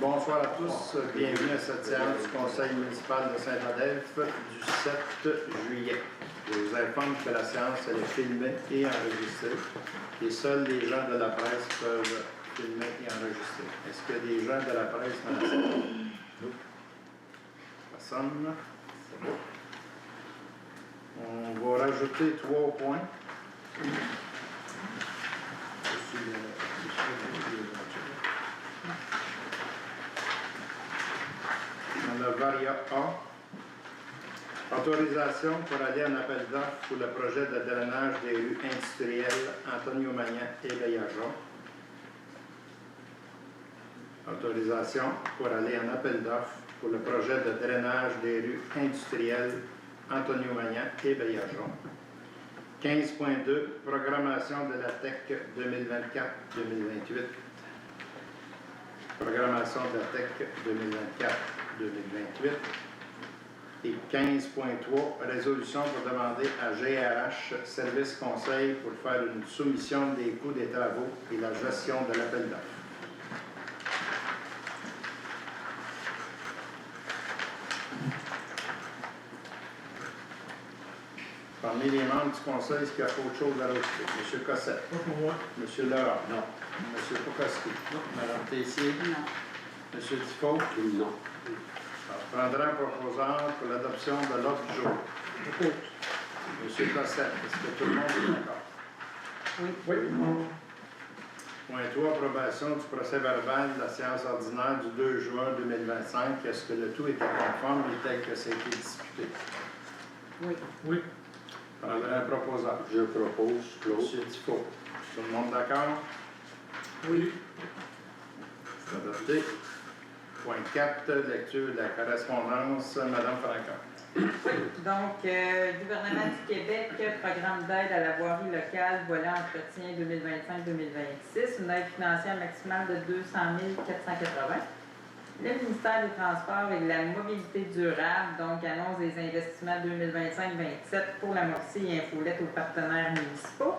Bonsoir à tous, bienvenue à cette séance du Conseil municipal de Saint-Adèphe du 7 juillet. Je vous informe que la séance est filmée et enregistrée et seuls les gens de la presse peuvent filmer et enregistrer. Est-ce qu'il y a des gens de la presse dans la salle? Non. Personne? C'est bon. On va rajouter 3 points. Dans le Varia A, autorisation pour aller en appel d'offres pour le projet de drainage des rues industrielles Antonio Magnan et Béageon. Autorisation pour aller en appel d'offres pour le projet de drainage des rues industrielles Antonio Magnan et Béageon. 15.2, programmation de la TEC 2024-2028. Programmation de la TEC 2024-2028. Et 15.3, résolution pour demander à GRH Service Conseil pour faire une soumission des coûts des travaux et la gestion de l'appel d'offres. Parmi les membres du Conseil, est-ce qu'il y a autre chose à rajouter? M. Cossette. Pas pour moi. M. Laurent. Non. M. Pokoski. Non. Mme Tessier. Non. M. Dufault. Non. On prendra un proposant pour l'adoption de l'ordre du jour. Propose. M. Cossette, est-ce que tout le monde est d'accord? Oui. Oui. Point 3, approbation du procès verbal de la séance ordinaire du 2 juin 2025. Est-ce que le tout était conforme et tel que ça a été discuté? Oui. Oui. Prendra un proposant. Je propose Claude. M. Dufault. Tout le monde d'accord? Oui. C'est adopté. Point 4, lecture de la correspondance. Mme Franca. Donc, gouvernement du Québec, programme d'aide à la voirie locale, volet entretien 2025-2026, une aide financière maximale de 200 480. Le ministère des Transports et de la Mobilité durable, donc, annonce des investissements 2025-27 pour l'amorcer et infolette aux partenaires municipaux.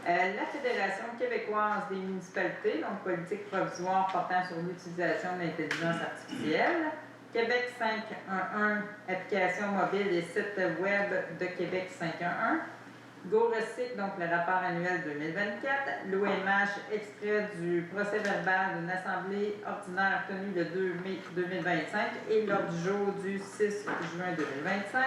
La Fédération québécoise des municipalités, donc politique provisoire portant sur l'utilisation de l'intelligence artificielle. Québec 511, application mobile et site web de Québec 511. GoRecyc, donc le rapport annuel 2024. L'OMH, extrait du procès verbal d'une assemblée ordinaire tenue le 2 mai 2025 et l'ordre du jour du 6 juin 2025.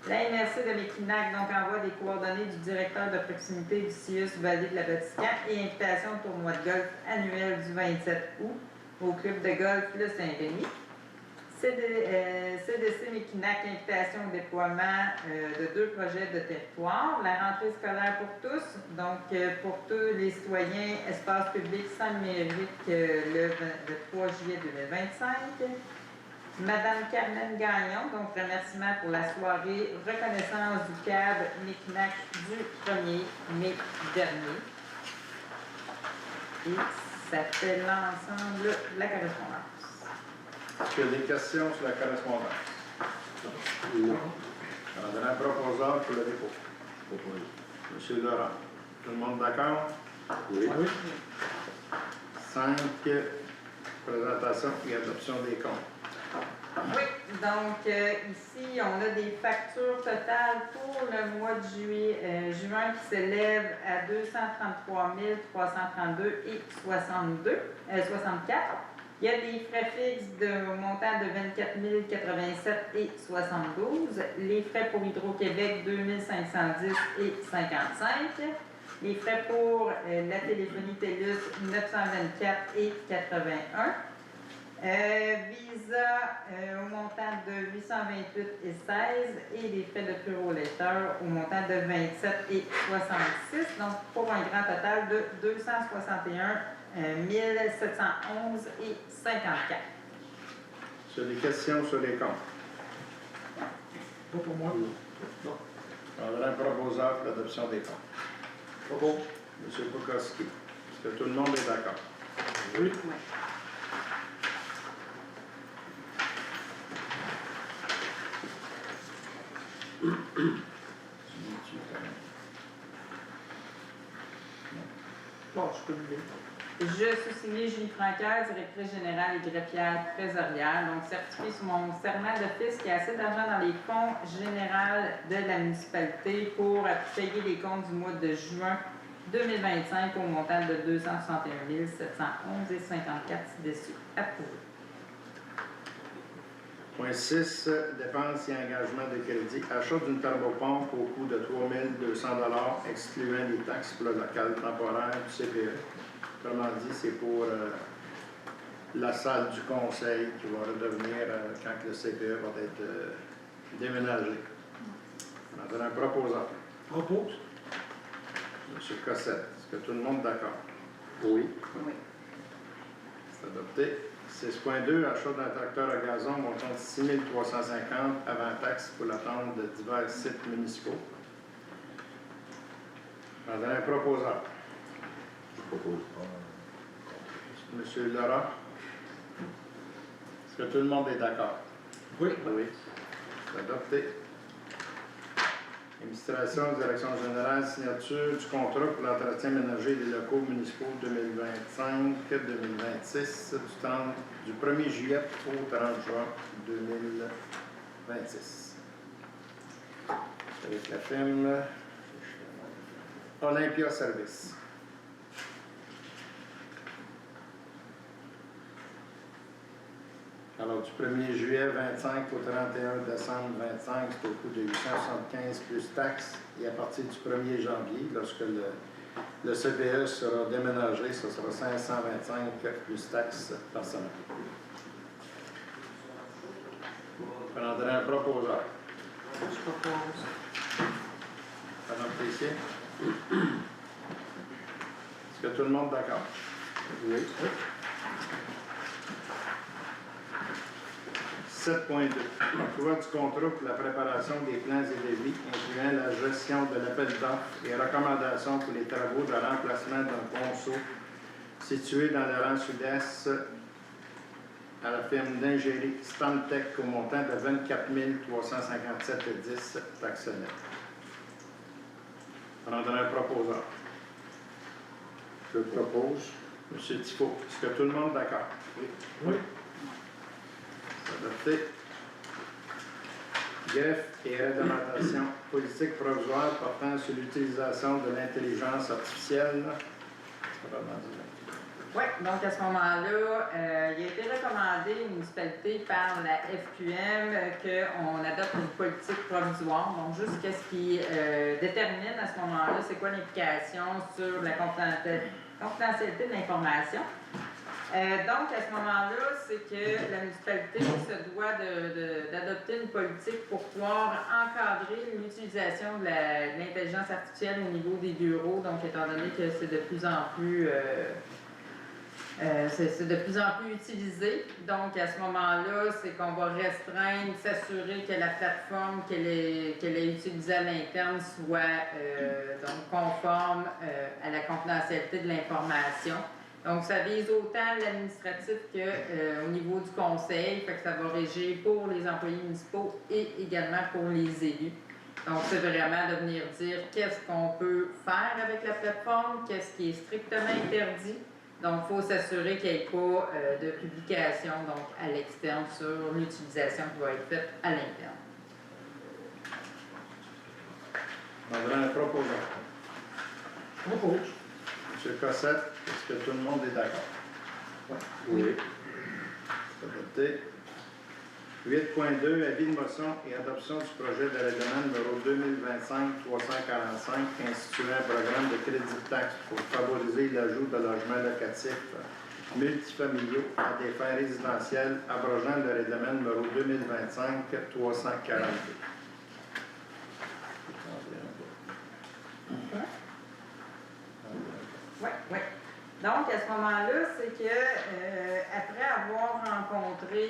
La MRC de Mekinac, donc, envoie des coordonnées du directeur de proximité du CIUS Vallée de la Vatican et invitation au tournoi de golf annuel du 27 août au club de golf Le Saint-Rémy. CDC Mekinac, invitation au déploiement de 2 projets de territoire. La rentrée scolaire pour tous, donc pour tous les citoyens, espace public sans numérique le 3 juillet 2025. Madame Carmen Gagnon, donc remerciement pour la soirée reconnaissance du CAB Mekinac du 1er mai dernier. Et ça fait l'ensemble de la correspondance. Est-ce qu'il y a des questions sur la correspondance? Non. On donne un proposant pour le dépôt. M. Laurent. Tout le monde d'accord? Oui. Oui. 5, présentation et adoption des comptes. Oui, donc ici, on a des factures totales pour le mois de juin qui s'élèvent à 233 332 et 64. Il y a des frais fixes de montant de 24 087 et 72. Les frais pour Hydro-Québec, 2 510 et 55. Les frais pour la téléphonie TELUS, 924 et 81. Visa au montant de 828 et 16 et les frais de Puro-Letter au montant de 27 et 66, donc pour un grand total de 261 711 et 54. Sur les questions sur les comptes. Pas pour moi. Non. On donne un proposant pour l'adoption des comptes. Propose. M. Pokoski. Est-ce que tout le monde est d'accord? Oui. Oui. Bon, je peux le lire. Je sous-signée Julie Francaire, directrice générale et greffière trésorière, donc certifiée sur mon serment d'office qui a assez d'argent dans les fonds généraux de la municipalité pour payer les comptes du mois de juin 2025 au montant de 261 711,54 ci-dessus. Approuvé. Point 6, dépenses et engagements de crédit. Achat d'une turbopompe au coût de 3 200 $, excluant les taxes pour le local temporaire du CPE. Autrement dit, c'est pour la salle du conseil qui va redevenir quand le CPE va être déménagé. On a un proposant. Propose. M. Cossette. Est-ce que tout le monde est d'accord? Oui. Oui. C'est adopté. 6.2, achat d'un tracteur à gazon montant de 6 350 avant taxe pour l'attente de divers sites municipaux. On a un proposant. Je propose. M. Laurent. Est-ce que tout le monde est d'accord? Oui. Oui. C'est adopté. Administration, direction générale, signature du contrat pour l'entretien ménager des locaux municipaux 2025-2026 du 1er juillet au 30 juin 2026. Avec la firme Olympia Service. Alors, du 1er juillet 25 au 31 décembre 25, c'est au coût de 875 plus taxes. Et à partir du 1er janvier, lorsque le CPE sera déménagé, ce sera 525 plus taxes par semaine. Je prendrai un proposeur. Je propose. Madame Tessier. Est-ce que tout le monde est d'accord? Oui. 7.2. Emploi du contrat pour la préparation des plans et devis, incluant la gestion de l'appel d'offres et recommandations pour les travaux de remplacement d'un ponceau situé dans le rang sud-est à la firme d'ingénierie Stantec au montant de 24 357,10 taxes nettes. Prendra un proposeur. Je propose. M. Thibault, est-ce que tout le monde est d'accord? Oui. Adopté. Greffe et réglementation politique provisoire portant sur l'utilisation de l'intelligence artificielle. Oui, donc à ce moment-là, il a été recommandé aux municipalités par la FQM qu'on adopte une politique provisoire, donc juste qu'est-ce qui détermine à ce moment-là, c'est quoi l'implication sur la confidentialité de l'information. Donc, à ce moment-là, c'est que la municipalité se doit d'adopter une politique pour pouvoir encadrer l'utilisation de l'intelligence artificielle au niveau des bureaux. Donc, étant donné que c'est de plus en plus utilisé. Donc, à ce moment-là, c'est qu'on va restreindre, s'assurer que la plateforme qu'elle est utilisée à l'interne soit donc conforme à la confidentialité de l'information. Donc, ça vise autant l'administratif qu'au niveau du conseil, fait que ça va régir pour les employés municipaux et également pour les élus. Donc, c'est vraiment de venir dire qu'est-ce qu'on peut faire avec la plateforme, qu'est-ce qui est strictement interdit. Donc, il faut s'assurer qu'il n'y ait pas de publication donc, à l'externe sur l'utilisation qui va être faite à l'interne. On va un proposant. Je propose. M. Cossette, est-ce que tout le monde est d'accord? Oui. C'est adopté. 8.2, avis de motion et adoption du projet de règlement numéro 2025-345 instituant un programme de crédit de taxe pour favoriser l'ajout de logements locatifs multifamiliaux à des fins résidentielles abrogeant le règlement numéro 2025-342. Oui, oui. Donc, à ce moment-là, c'est que après avoir rencontré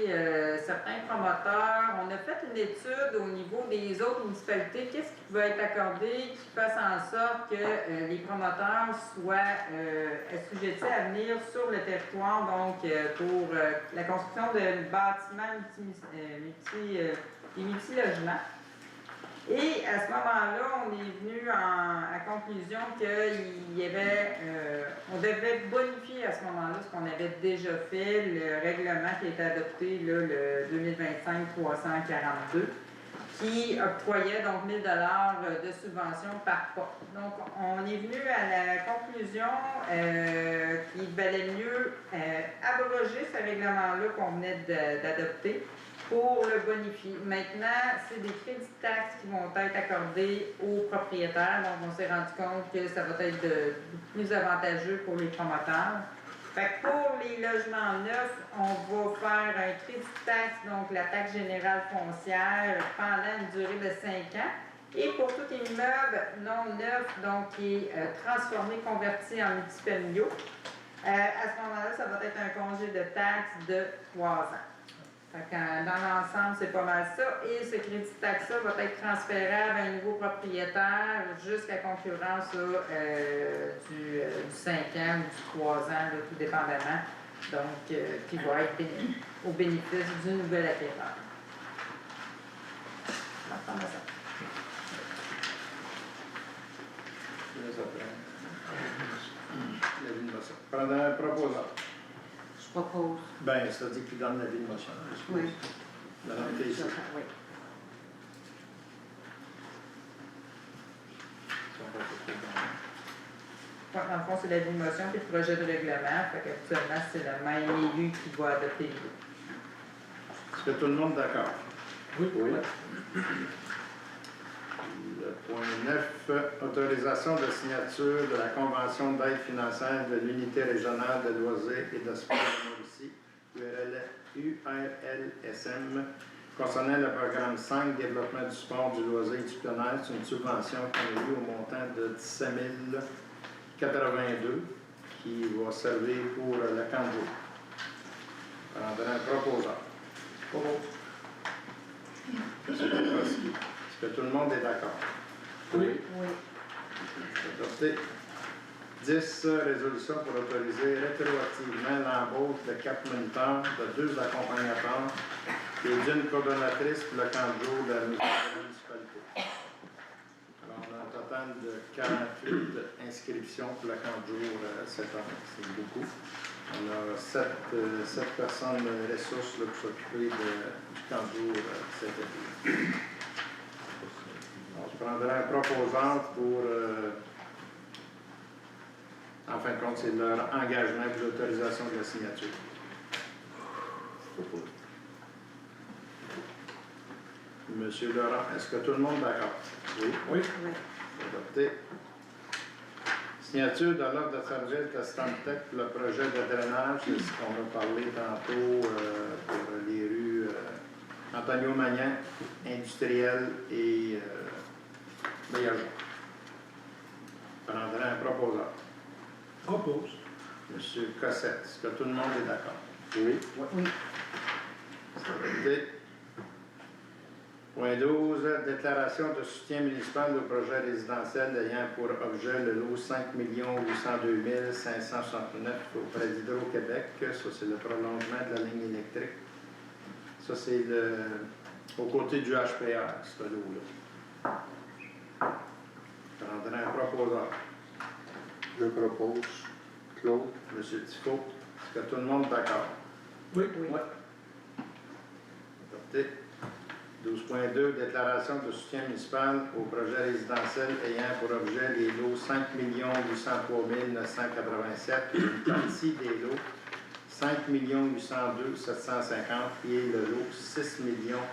certains promoteurs, on a fait une étude au niveau des autres municipalités, qu'est-ce qui peut être accordé, qui fasse en sorte que les promoteurs soient assujettis à venir sur le territoire, donc pour la construction de bâtiments multi-logements. Et à ce moment-là, on est venu à conclusion qu'il y avait, on devait bonifier à ce moment-là ce qu'on avait déjà fait, le règlement qui a été adopté, là, le 2025-342, qui octroyait donc 1 000 $ de subvention par pas. Donc, on est venu à la conclusion qu'il valait mieux abroger ce règlement-là qu'on venait d'adopter pour le bonifier. Maintenant, c'est des crédits de taxes qui vont être accordés aux propriétaires. Donc, on s'est rendu compte que ça va être plus avantageux pour les promoteurs. Fait que pour les logements neufs, on va faire un crédit de taxe, donc la taxe générale foncière, pendant une durée de 5 ans. Et pour tout immeuble non neuf, donc qui est transformé, converti en multifamiliaux, à ce moment-là, ça va être un congé de taxe de 3 ans. Fait que, dans l'ensemble, c'est pas mal ça. Et ce crédit de taxe-là va être transférable à un nouveau propriétaire jusqu'à concurrence du 5 ans ou du 3 ans, là, tout dépendamment. Donc, qui va être au bénéfice du nouvel acquéreur. On va prendre ça. Je laisse après. L'avis de motion. Pendant un proposant. Je propose. Ben, ça dit qu'il donne l'avis de motion. Oui. Madame Casey. Oui. Dans le fond, c'est l'avis de motion puis le projet de règlement. Fait qu'actuellement, c'est le même élu qui va adopter les deux. Est-ce que tout le monde est d'accord? Oui. Oui. Le point 9, autorisation de signature de la convention d'aide financière de l'unité régionale de loisirs et de sport de Mauricie, URLSM, concernant le programme 5, développement du sport, du loisir et du plein air. C'est une subvention qu'on a eue au montant de 17 082 qui va servir pour le camp de jour. Prendra un proposant. Monsieur Petrovski. Est-ce que tout le monde est d'accord? Oui. Oui. Adopté. 10, résolution pour autoriser rétroactivement l'embauche de 4 moniteurs, de 2 accompagnateurs et d'une coordonnatrice pour le camp de jour de la municipalité. Alors, on a un total de 48 inscriptions pour le camp de jour cette année. C'est beaucoup. On a 7 personnes ressources là, pour s'occuper du camp de jour cet été. Alors, je prendrai un proposant pour... en fin de compte, c'est leur engagement pour l'autorisation de la signature. Je propose. Monsieur Laurent, est-ce que tout le monde est d'accord? Oui. Oui. Oui. Adopté. Signature de l'ordre de service de Stantec pour le projet de drainage, c'est ce qu'on a parlé tantôt pour les rues Antonio Magnan, Industriel et Béageon. Prendrai un proposant. Propose. Monsieur Cossette, est-ce que tout le monde est d'accord? Oui. Oui. C'est adopté. Point 12, déclaration de soutien municipal au projet résidentiel ayant pour objet le lot 5 802 569 auprès d'Hydro-Québec. Ça, c'est le prolongement de la ligne électrique. Ça, c'est au côté du HPR, ce lot-là. Je prendrai un proposant. Je propose. Claude. Monsieur Tifo, est-ce que tout le monde est d'accord? Oui. Oui. Adopté. 12.2, déclaration de soutien municipal au projet résidentiel ayant pour objet les lots 5 803 987, une partie des lots 5 802 750 et le lot 6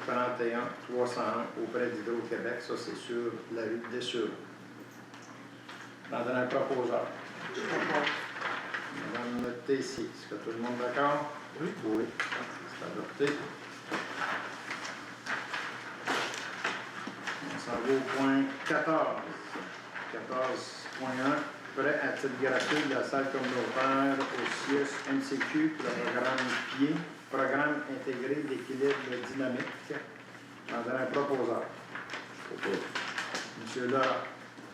031 301 auprès d'Hydro-Québec. Ça, c'est sur la rue de Dessureau. Prendrai un proposeur. Je propose. Madame Tessier, est-ce que tout le monde est d'accord? Oui. Oui. C'est adopté. On s'en va au point 14. 14.1. Prêt à titre gratuit de la salle communautaire au CIUS MCQ pour le programme PIE, programme intégré d'équilibre dynamique. Prendrai un proposeur. Je propose. Monsieur Laurent,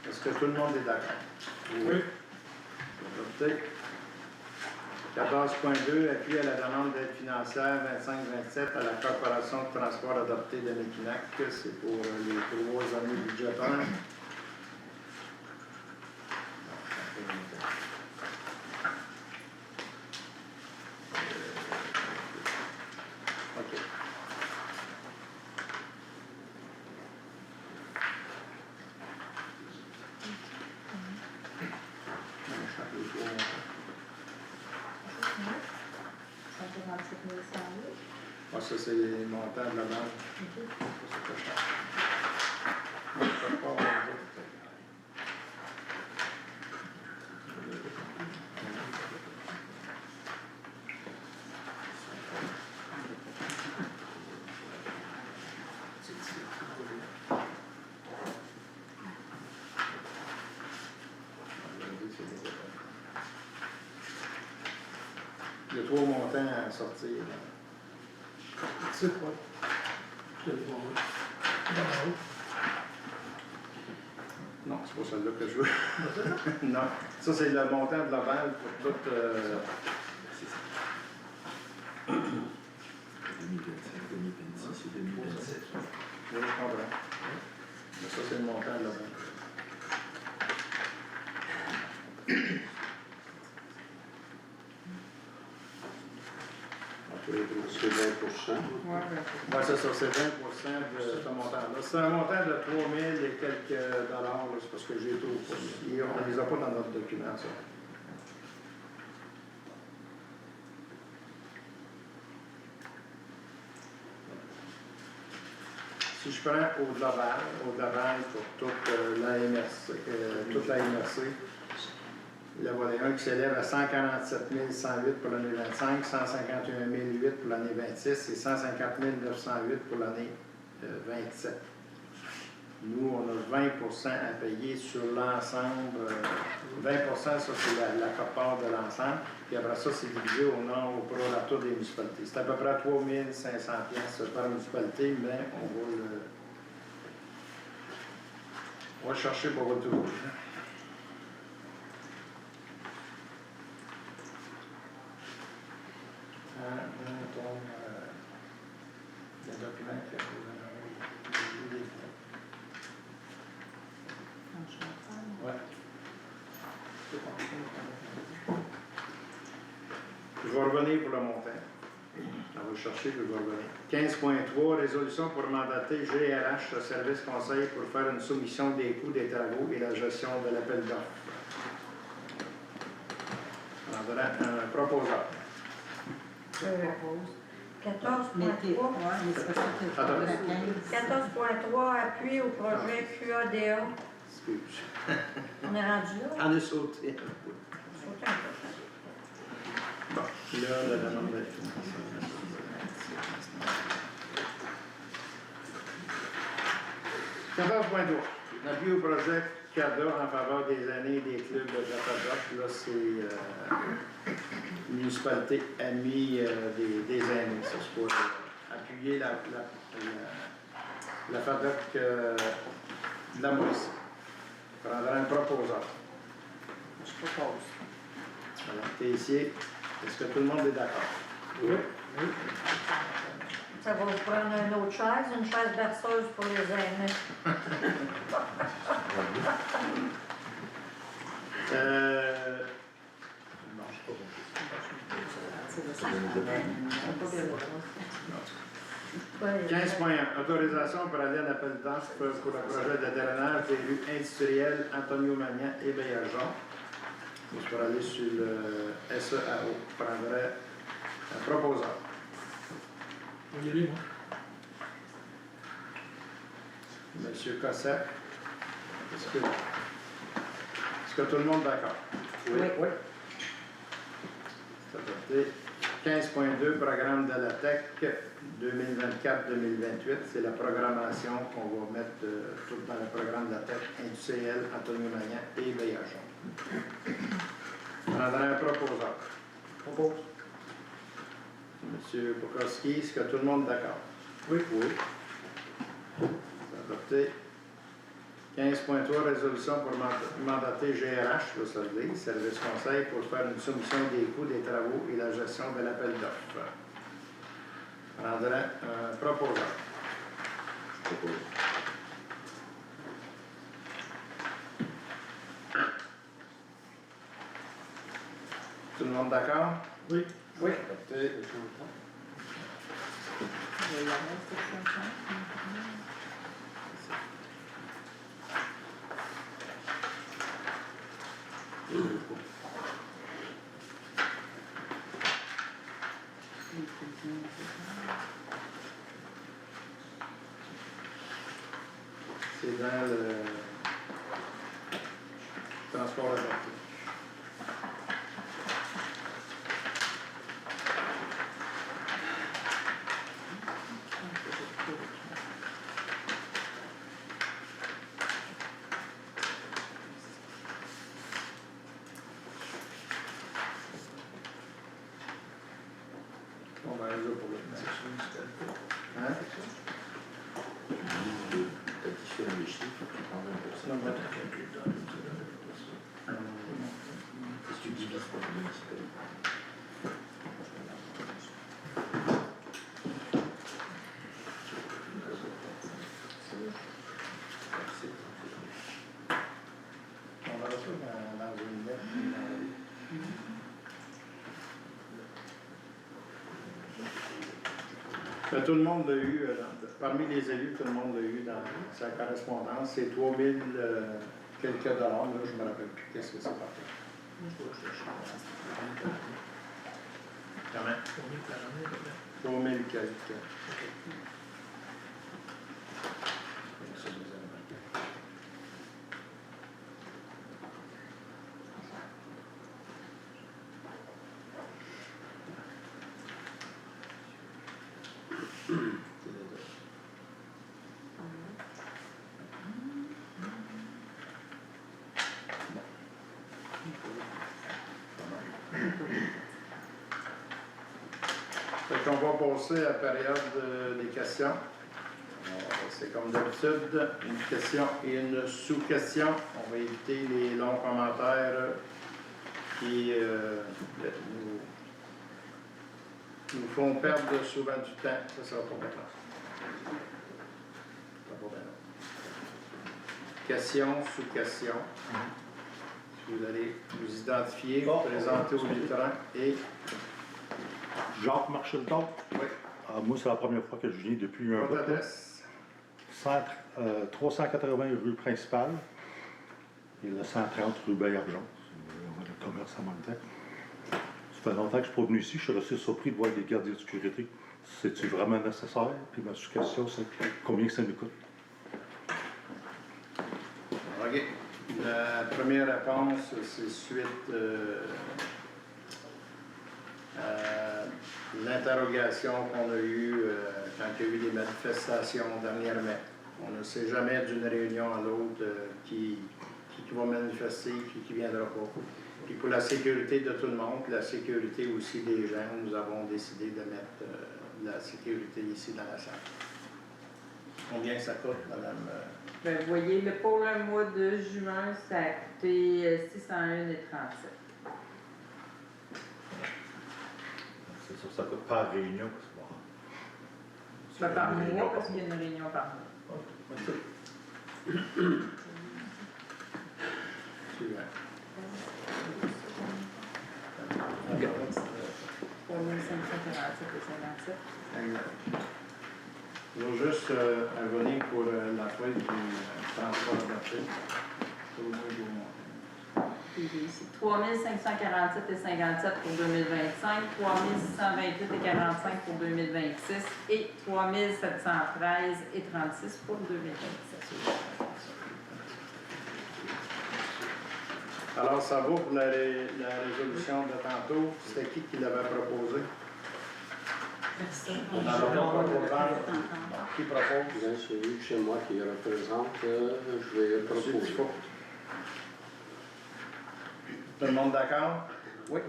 est-ce que tout le monde est d'accord? Oui. Adopté. 14.2, appui à la demande d'aide financière 25-27 à la Corporation de transport adoptée de Mekinac. C'est pour les 3 années budgétaires. OK. Ah, ça, c'est les montants de la banque. Ça, c'est pas cher. Non, je peux pas avoir les autres. Il y a 3 montants à sortir. C'est quoi? Je te le vois. D'abord. Non, c'est pas celle-là que je veux. Non, ça c'est le montant global pour toute... 2025, 2026 et 2027. Je comprends. Mais ça c'est le montant global. C'est 20%. Oui, c'est ça, c'est 20% de ce montant-là. C'est un montant de 3 000 et quelques dollars, là, c'est parce que j'ai tout. On ne les a pas dans notre document, ça. Si je prends au global pour toute la MRC, le volet 1 qui s'élève à 147 108 pour l'année 25, 151 008 pour l'année 26 et 150 908 pour l'année 27. Nous, on a 20% à payer sur l'ensemble. 20%, ça, c'est la quote-part de l'ensemble. Puis après ça, c'est divisé au nord, au prorata des municipalités. C'est à peu près 3 500 piastres par municipalité, mais on va chercher pour retour. Le document qui a ouais. Je vais revenir pour le montant. On va chercher, je vais revenir. 15.3, résolution pour mandater GRH, Service Conseil, pour faire une soumission des coûts des travaux et la gestion de l'appel d'offres. On aura un proposeur. 14.3. 14.3, appui au projet QADA. Excuse. On est rendu là? On a sauté. Sauter un peu. Bon, là, la demande de financement. 14.3. Appui au projet CADA en faveur des années et des clubs de Jacques. Là, c'est municipalité amie des aînés. Ça, c'est pour appuyer la FADOC de la Mauricie. Prendra un proposeur. Je propose. Alors, Tessier, est-ce que tout le monde est d'accord? Oui. Ça va vous prendre une autre chaise, une chaise berceuse pour les aînés. Non, je sais pas. Ouais, 15.1. Autorisation pour aller à l'appel d'offres pour le projet de drainage des rues industrielles Antonio Magnan et Baillargeon. Pour aller sur le SEAO. Je prendrais un proposeur. On y est, moi. Monsieur Cossette. Est-ce que tout le monde est d'accord? Oui. C'est adopté. 15.2, programme de la TEC 2024-2028. C'est la programmation qu'on va mettre tout dans le programme de la TEC industrielle Antonio Magnan et Baillargeon. On prendrait un proposeur. Propose. Monsieur Bukowski, est-ce que tout le monde est d'accord? Oui. C'est adopté. 15.3, résolution pour mandater GRH, je vais se le dire, Service Conseil, pour faire une soumission des coûts des travaux et la gestion de l'appel d'offres. Prendrait un proposant. Je propose. Tout le monde d'accord? Oui. Oui. Adopté. C'est dans le transport adapté. On va aller là pour le temps. Hein? T'as différent les chiffres, tu prends 20%. Non, mais- Qu'est-ce que tu divises par le municipal? On va ça dans une lettre. Mais tout le monde l'a eu, parmi les élus, tout le monde l'a eu dans sa correspondance. C'est 3000 quelques dollars, là, je ne me rappelle plus qu'est-ce que c'est par contre. Comment? Combien par année, là? 3000 quelques. Fait qu'on va passer à la période des questions. Alors, c'est comme d'habitude, une question et une sous-question. On va éviter les longs commentaires qui nous font perdre souvent du temps. Ça sera pas bien. Ça va bien. Question, sous-question. Vous allez vous identifier, vous présenter au lieutenant et... Jacques Marchelton. Oui, Moi, c'est la première fois que je viens depuis un votre bout. là. adresse. 380 rue principale et le 130 rue Baillargeon. On a le commerce en même temps. Ça fait longtemps que je suis pas venu ici. Je suis resté surpris de voir des gardiens de sécurité. C'est-tu vraiment nécessaire? Puis ma question, c'est combien que ça nous coûte? OK. La première réponse, c'est suite à l'interrogation qu'on a eue quand il y a eu des manifestations dernièrement. On ne sait jamais d'une réunion à l'autre qui va manifester, qui ne viendra pas. Puis pour la sécurité de tout le monde, la sécurité aussi des gens, nous avons décidé de mettre la sécurité ici dans la salle. Combien ça coûte, madame? Ben, vous voyez, pour le mois de juin, ça a coûté 601,37. C'est sûr que ça coûte par réunion. Pas par mois, parce qu'il y a une réunion par mois. Suivant. 3547 et 57. Je vais juste revenir pour la feuille du transport adapté. C'est 3547 et 57 pour 2025, 3628 et 45 pour 2026 et 3713 et 36 pour 2027. Alors, ça vaut pour la résolution de tantôt. C'était qui l'avait proposé? Alors, on propose. Qui propose? Bien, celui chez moi qui représente, je vais proposer. Tout le monde d'accord? Oui.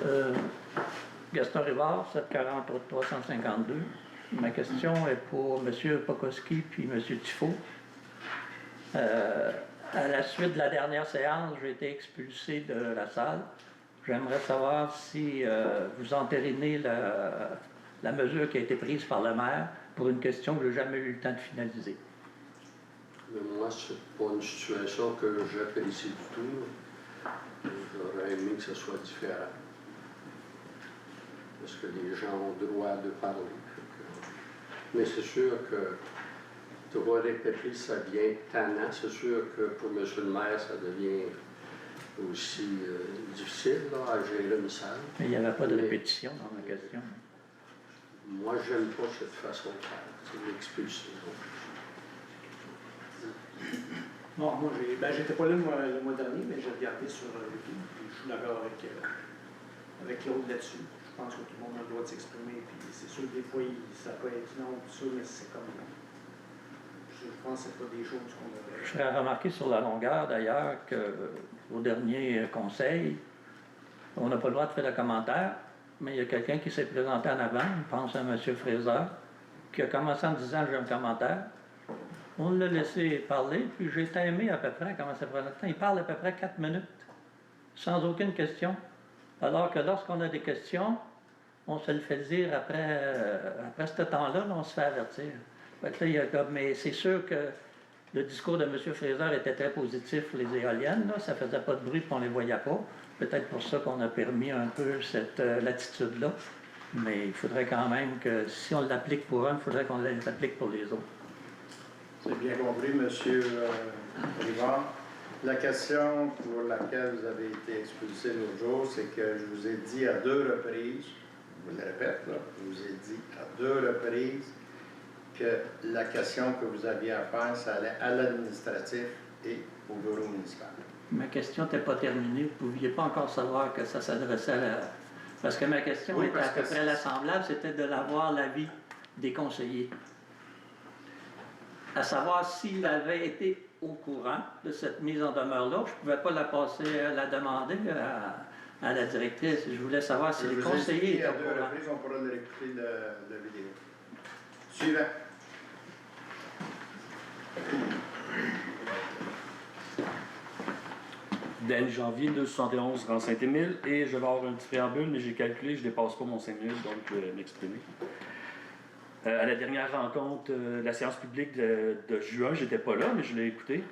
Euh, Gaston Rivard, 740 route 352. Ma question est pour M. Pokoski puis M. Tifo. À la suite de la dernière séance, j'ai été expulsé de la salle. J'aimerais savoir si vous entérinez la mesure qui a été prise par le maire pour une question que je n'ai jamais eu le temps de finaliser. Mais moi, c'est pas une situation que j'apprécie du tout. J'aurais aimé que ce soit différent. Parce que les gens ont le droit de parler. Mais c'est sûr que devoir répéter, ça devient tannant. C'est sûr que pour M. le maire, ça devient aussi difficile là, à gérer une salle. Mais il n'y avait pas de répétition dans ma question. Moi, j'aime pas cette façon de faire. C'est l'expulsion. Bon, moi, j'étais pas là le mois dernier, mais j'ai regardé sur YouTube, puis je suis d'accord avec Claude là-dessus. Je pense que tout le monde a le droit de s'exprimer, puis c'est sûr que des fois, ça peut être non, tout ça, mais c'est comme... Je pense que c'est pas des choses qu'on devrait... Je ferais remarquer sur la longueur, d'ailleurs, qu'au dernier conseil, on n'a pas le droit de faire de commentaires, mais il y a quelqu'un qui s'est présenté en avant, je pense à M. Fraser, qui a commencé en disant « j'ai un commentaire ». On l'a laissé parler, puis j'ai aimé à peu près comment ça prend le temps. Il parle à peu près 4 minutes, sans aucune question. Alors que lorsqu'on a des questions, on se le fait dire après ce temps-là, on se fait avertir. Fait que là, mais c'est sûr que le discours de M. Fraser était très positif pour les éoliennes. Là, ça ne faisait pas de bruit, puis on ne les voyait pas. Peut-être pour ça qu'on a permis un peu cette latitude-là. Mais il faudrait quand même que, si on l'applique pour un, il faudrait qu'on l'applique pour les autres. C'est bien compris, M. Rivard. La question pour laquelle vous avez été expulsé l'autre jour, c'est que je vous ai dit à 2 reprises, je vous le répète, là, je vous ai dit à 2 reprises que la question que vous aviez à faire, ça allait à l'administratif et au bureau municipal. Ma question n'était pas terminée. Vous ne pouviez pas encore savoir que ça s'adressait à la... Parce que ma question était à peu près l'assemblable, c'était de l'avoir l'avis des conseillers. À savoir s'il avait été au courant de cette mise en demeure-là. Je ne pouvais pas la demander à la directrice. Je voulais savoir si les conseillers étaient au courant. À 2 reprises, on pourra l'écouter de vidéo. Suivant. Danny Janvier, 271 rang Saint-Émile, et je vais avoir un petit préambule, mais j'ai calculé, je ne dépasse pas mon 5 minutes, donc je vais m'exprimer. À la dernière rencontre, la séance publique de juin, j'étais pas là, mais je l'ai écouté.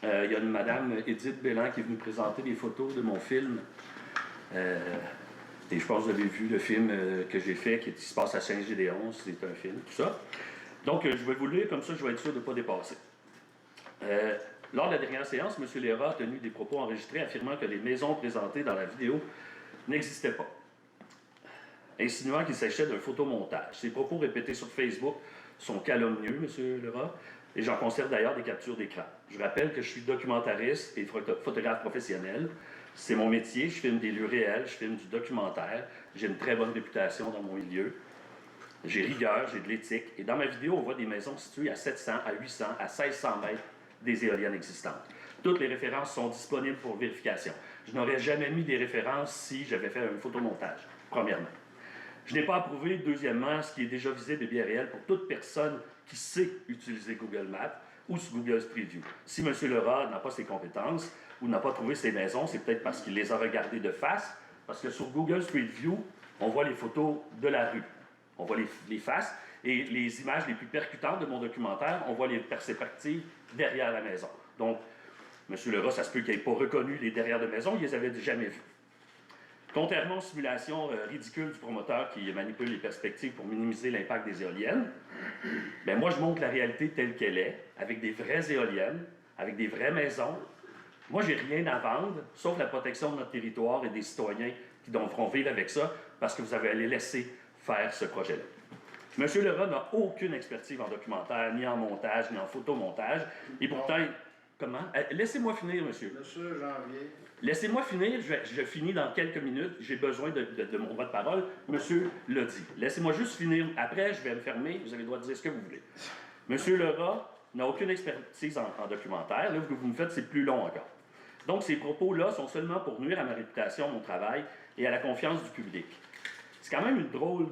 Il y a une madame, Edith Bélan, qui est venue présenter des photos de mon film. Et je pense que vous avez vu le film que j'ai fait, qui se passe à Saint-Gédéon, c'est un film, tout ça. Donc, je vais vous le lire, comme ça, je vais être sûr de ne pas dépasser. Lors de la dernière séance, M. Léra a tenu des propos enregistrés affirmant que les maisons présentées dans la vidéo n'existaient pas, insinuant qu'il s'agissait d'un photomontage. Ces propos répétés sur Facebook sont calomnieux, M. Léra, et j'en conserve d'ailleurs des captures d'écran. Je rappelle que je suis documentariste et photographe professionnel. C'est mon métier, je filme des lieux réels, je filme du documentaire, j'ai une très bonne réputation dans mon milieu. J'ai rigueur, j'ai de l'éthique, et dans ma vidéo, on voit des maisons situées à 700, à 800, à 1600 mètres des éoliennes existantes. Toutes les références sont disponibles pour vérification. Je n'aurais jamais mis des références si j'avais fait un photomontage, premièrement. Je n'ai pas approuvé, deuxièmement, ce qui est déjà visible et bien réel pour toute personne qui sait utiliser Google Maps ou sur Google Street View. Si M. Lerat n'a pas ses compétences ou n'a pas trouvé ses maisons, c'est peut-être parce qu'il les a regardées de face, parce que sur Google Street View, on voit les photos de la rue. On voit les faces et les images les plus percutantes de mon documentaire, on voit les perspectives derrière la maison. Donc, M. Lerat, ça se peut qu'il n'ait pas reconnu les derrière de maison, il les avait jamais vus. Contrairement aux simulations ridicules du promoteur qui manipule les perspectives pour minimiser l'impact des éoliennes, bien, moi, je montre la réalité telle qu'elle est, avec des vraies éoliennes, avec des vraies maisons. Moi, j'ai rien à vendre, sauf la protection de notre territoire et des citoyens qui devront vivre avec ça, parce que vous avez allé laisser faire ce projet-là. M. Lerat n'a aucune expertise en documentaire, ni en montage, ni en photomontage, et pourtant... Comment? Laissez-moi finir, monsieur. Monsieur Janvier. Laissez-moi finir, je finis dans quelques minutes, j'ai besoin de mon droit de parole. Monsieur l'a dit. Laissez-moi juste finir. Après, je vais me fermer, vous avez le droit de dire ce que vous voulez. Monsieur Lerat n'a aucune expertise en documentaire. Là, ce que vous me faites, c'est plus long encore. Donc, ces propos-là sont seulement pour nuire à ma réputation, mon travail et à la confiance du public. c'est quand même une drôle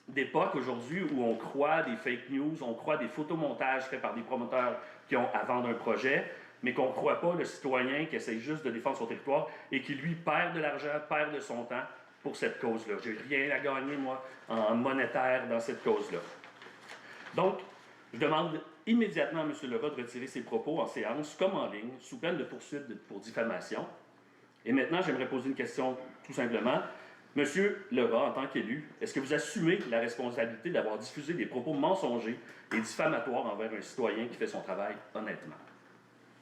d'époque aujourd'hui où on croit des fake news, on croit des photomontages faits par des promoteurs qui ont à vendre un projet, mais qu'on ne croit pas le citoyen qui essaie juste de défendre son territoire et qui, lui, perd de l'argent, perd de son temps pour cette cause-là. Je n'ai rien à gagner, moi, en monétaire dans cette cause-là. Donc, je demande immédiatement à M. Lerat de retirer ses propos en séance comme en ligne, sous peine de poursuite pour diffamation. Et maintenant, j'aimerais poser une question tout simplement. M. Lerat, en tant qu'élu, est-ce que vous assumez la responsabilité d'avoir diffusé des propos mensongers et diffamatoires envers un citoyen qui fait son travail honnêtement?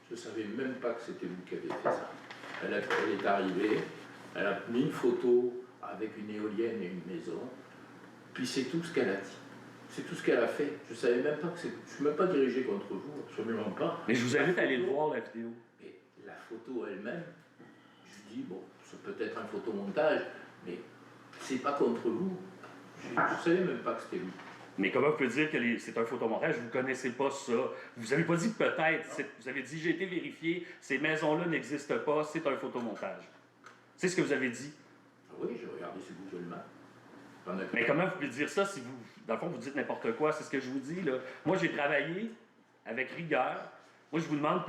Je ne savais même pas que c'était vous qui avez fait ça. Elle est arrivée, elle a mis une photo avec une éolienne et une maison, puis c'est tout ce qu'elle a dit. C'est tout ce qu'elle a fait. Je ne savais même pas que c'est... Je ne suis même pas dirigé contre vous, absolument pas. Mais je vous invite à aller le voir, la vidéo. Et la photo elle-même, je dis, bon, c'est peut-être un photomontage, mais c'est pas contre vous. Je ne savais même pas que c'était vous. Mais comment vous pouvez dire que c'est un photomontage? Vous ne connaissez pas ça. Vous n'avez pas dit peut-être. Vous avez dit, j'ai été vérifié, ces maisons-là n'existent pas, c'est un photomontage. C'est ce que vous avez dit. Ah oui, j'ai regardé sur Google Maps. Mais comment vous pouvez dire ça si vous, dans le fond, vous dites n'importe quoi? C'est ce que je vous dis, là. Moi, j'ai travaillé avec rigueur. Moi, je vous demande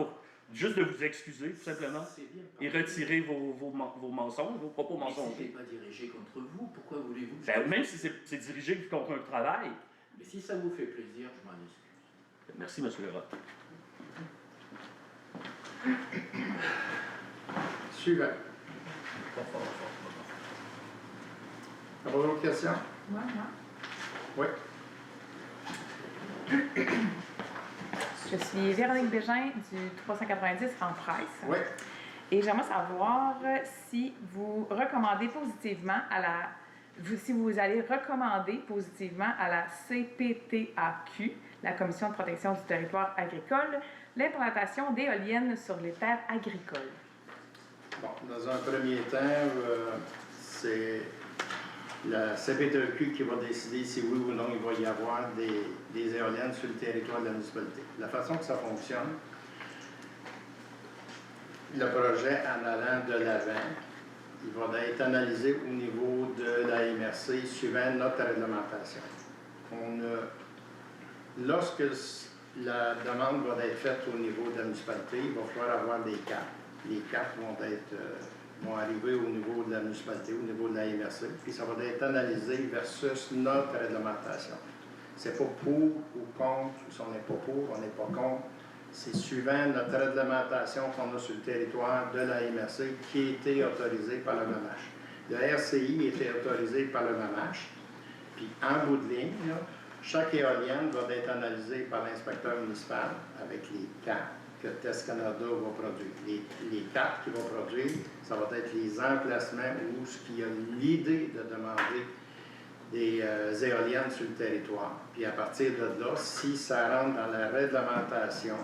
juste de vous excuser, tout simplement, et retirer vos mensonges, vos propos mensongers. Mais ce n'est pas dirigé contre vous. Pourquoi voulez-vous... Même si c'est dirigé contre un travail. Mais si ça vous fait plaisir, je m'en excuse. Merci, M. Lerat. Suivant. Avez-vous d'autres questions? Oui. Je suis Véronique Bégin du 390 en presse. Oui. Et j'aimerais savoir si vous recommandez positivement si vous allez recommander positivement à la CPTAQ, la Commission de protection du territoire agricole, l'implantation d'éoliennes sur les terres agricoles. Bon, dans un premier temps, c'est la CPTAQ qui va décider si oui ou non il va y avoir des éoliennes sur le territoire de la municipalité. La façon que ça fonctionne, le projet en allant de l'avant, il va être analysé au niveau de la MRC suivant notre réglementation. Lorsque la demande va être faite au niveau de la municipalité, il va falloir avoir des cartes. Les cartes vont arriver au niveau de la municipalité, au niveau de la MRC, puis ça va être analysé versus notre réglementation. C'est pas pour ou contre, si on n'est pas pour, on n'est pas contre. C'est suivant notre réglementation qu'on a sur le territoire de la MRC qui a été autorisée par le MAMACH. Le RCI était autorisé par le MAMACH, puis en bout de ligne, là, chaque éolienne va être analysée par l'inspecteur municipal avec les cartes que Test Canada va produire. Les cartes qu'il va produire, ça va être les emplacements où ce qui a l'idée de demander des éoliennes sur le territoire. Puis à partir de là, si ça rentre dans la réglementation,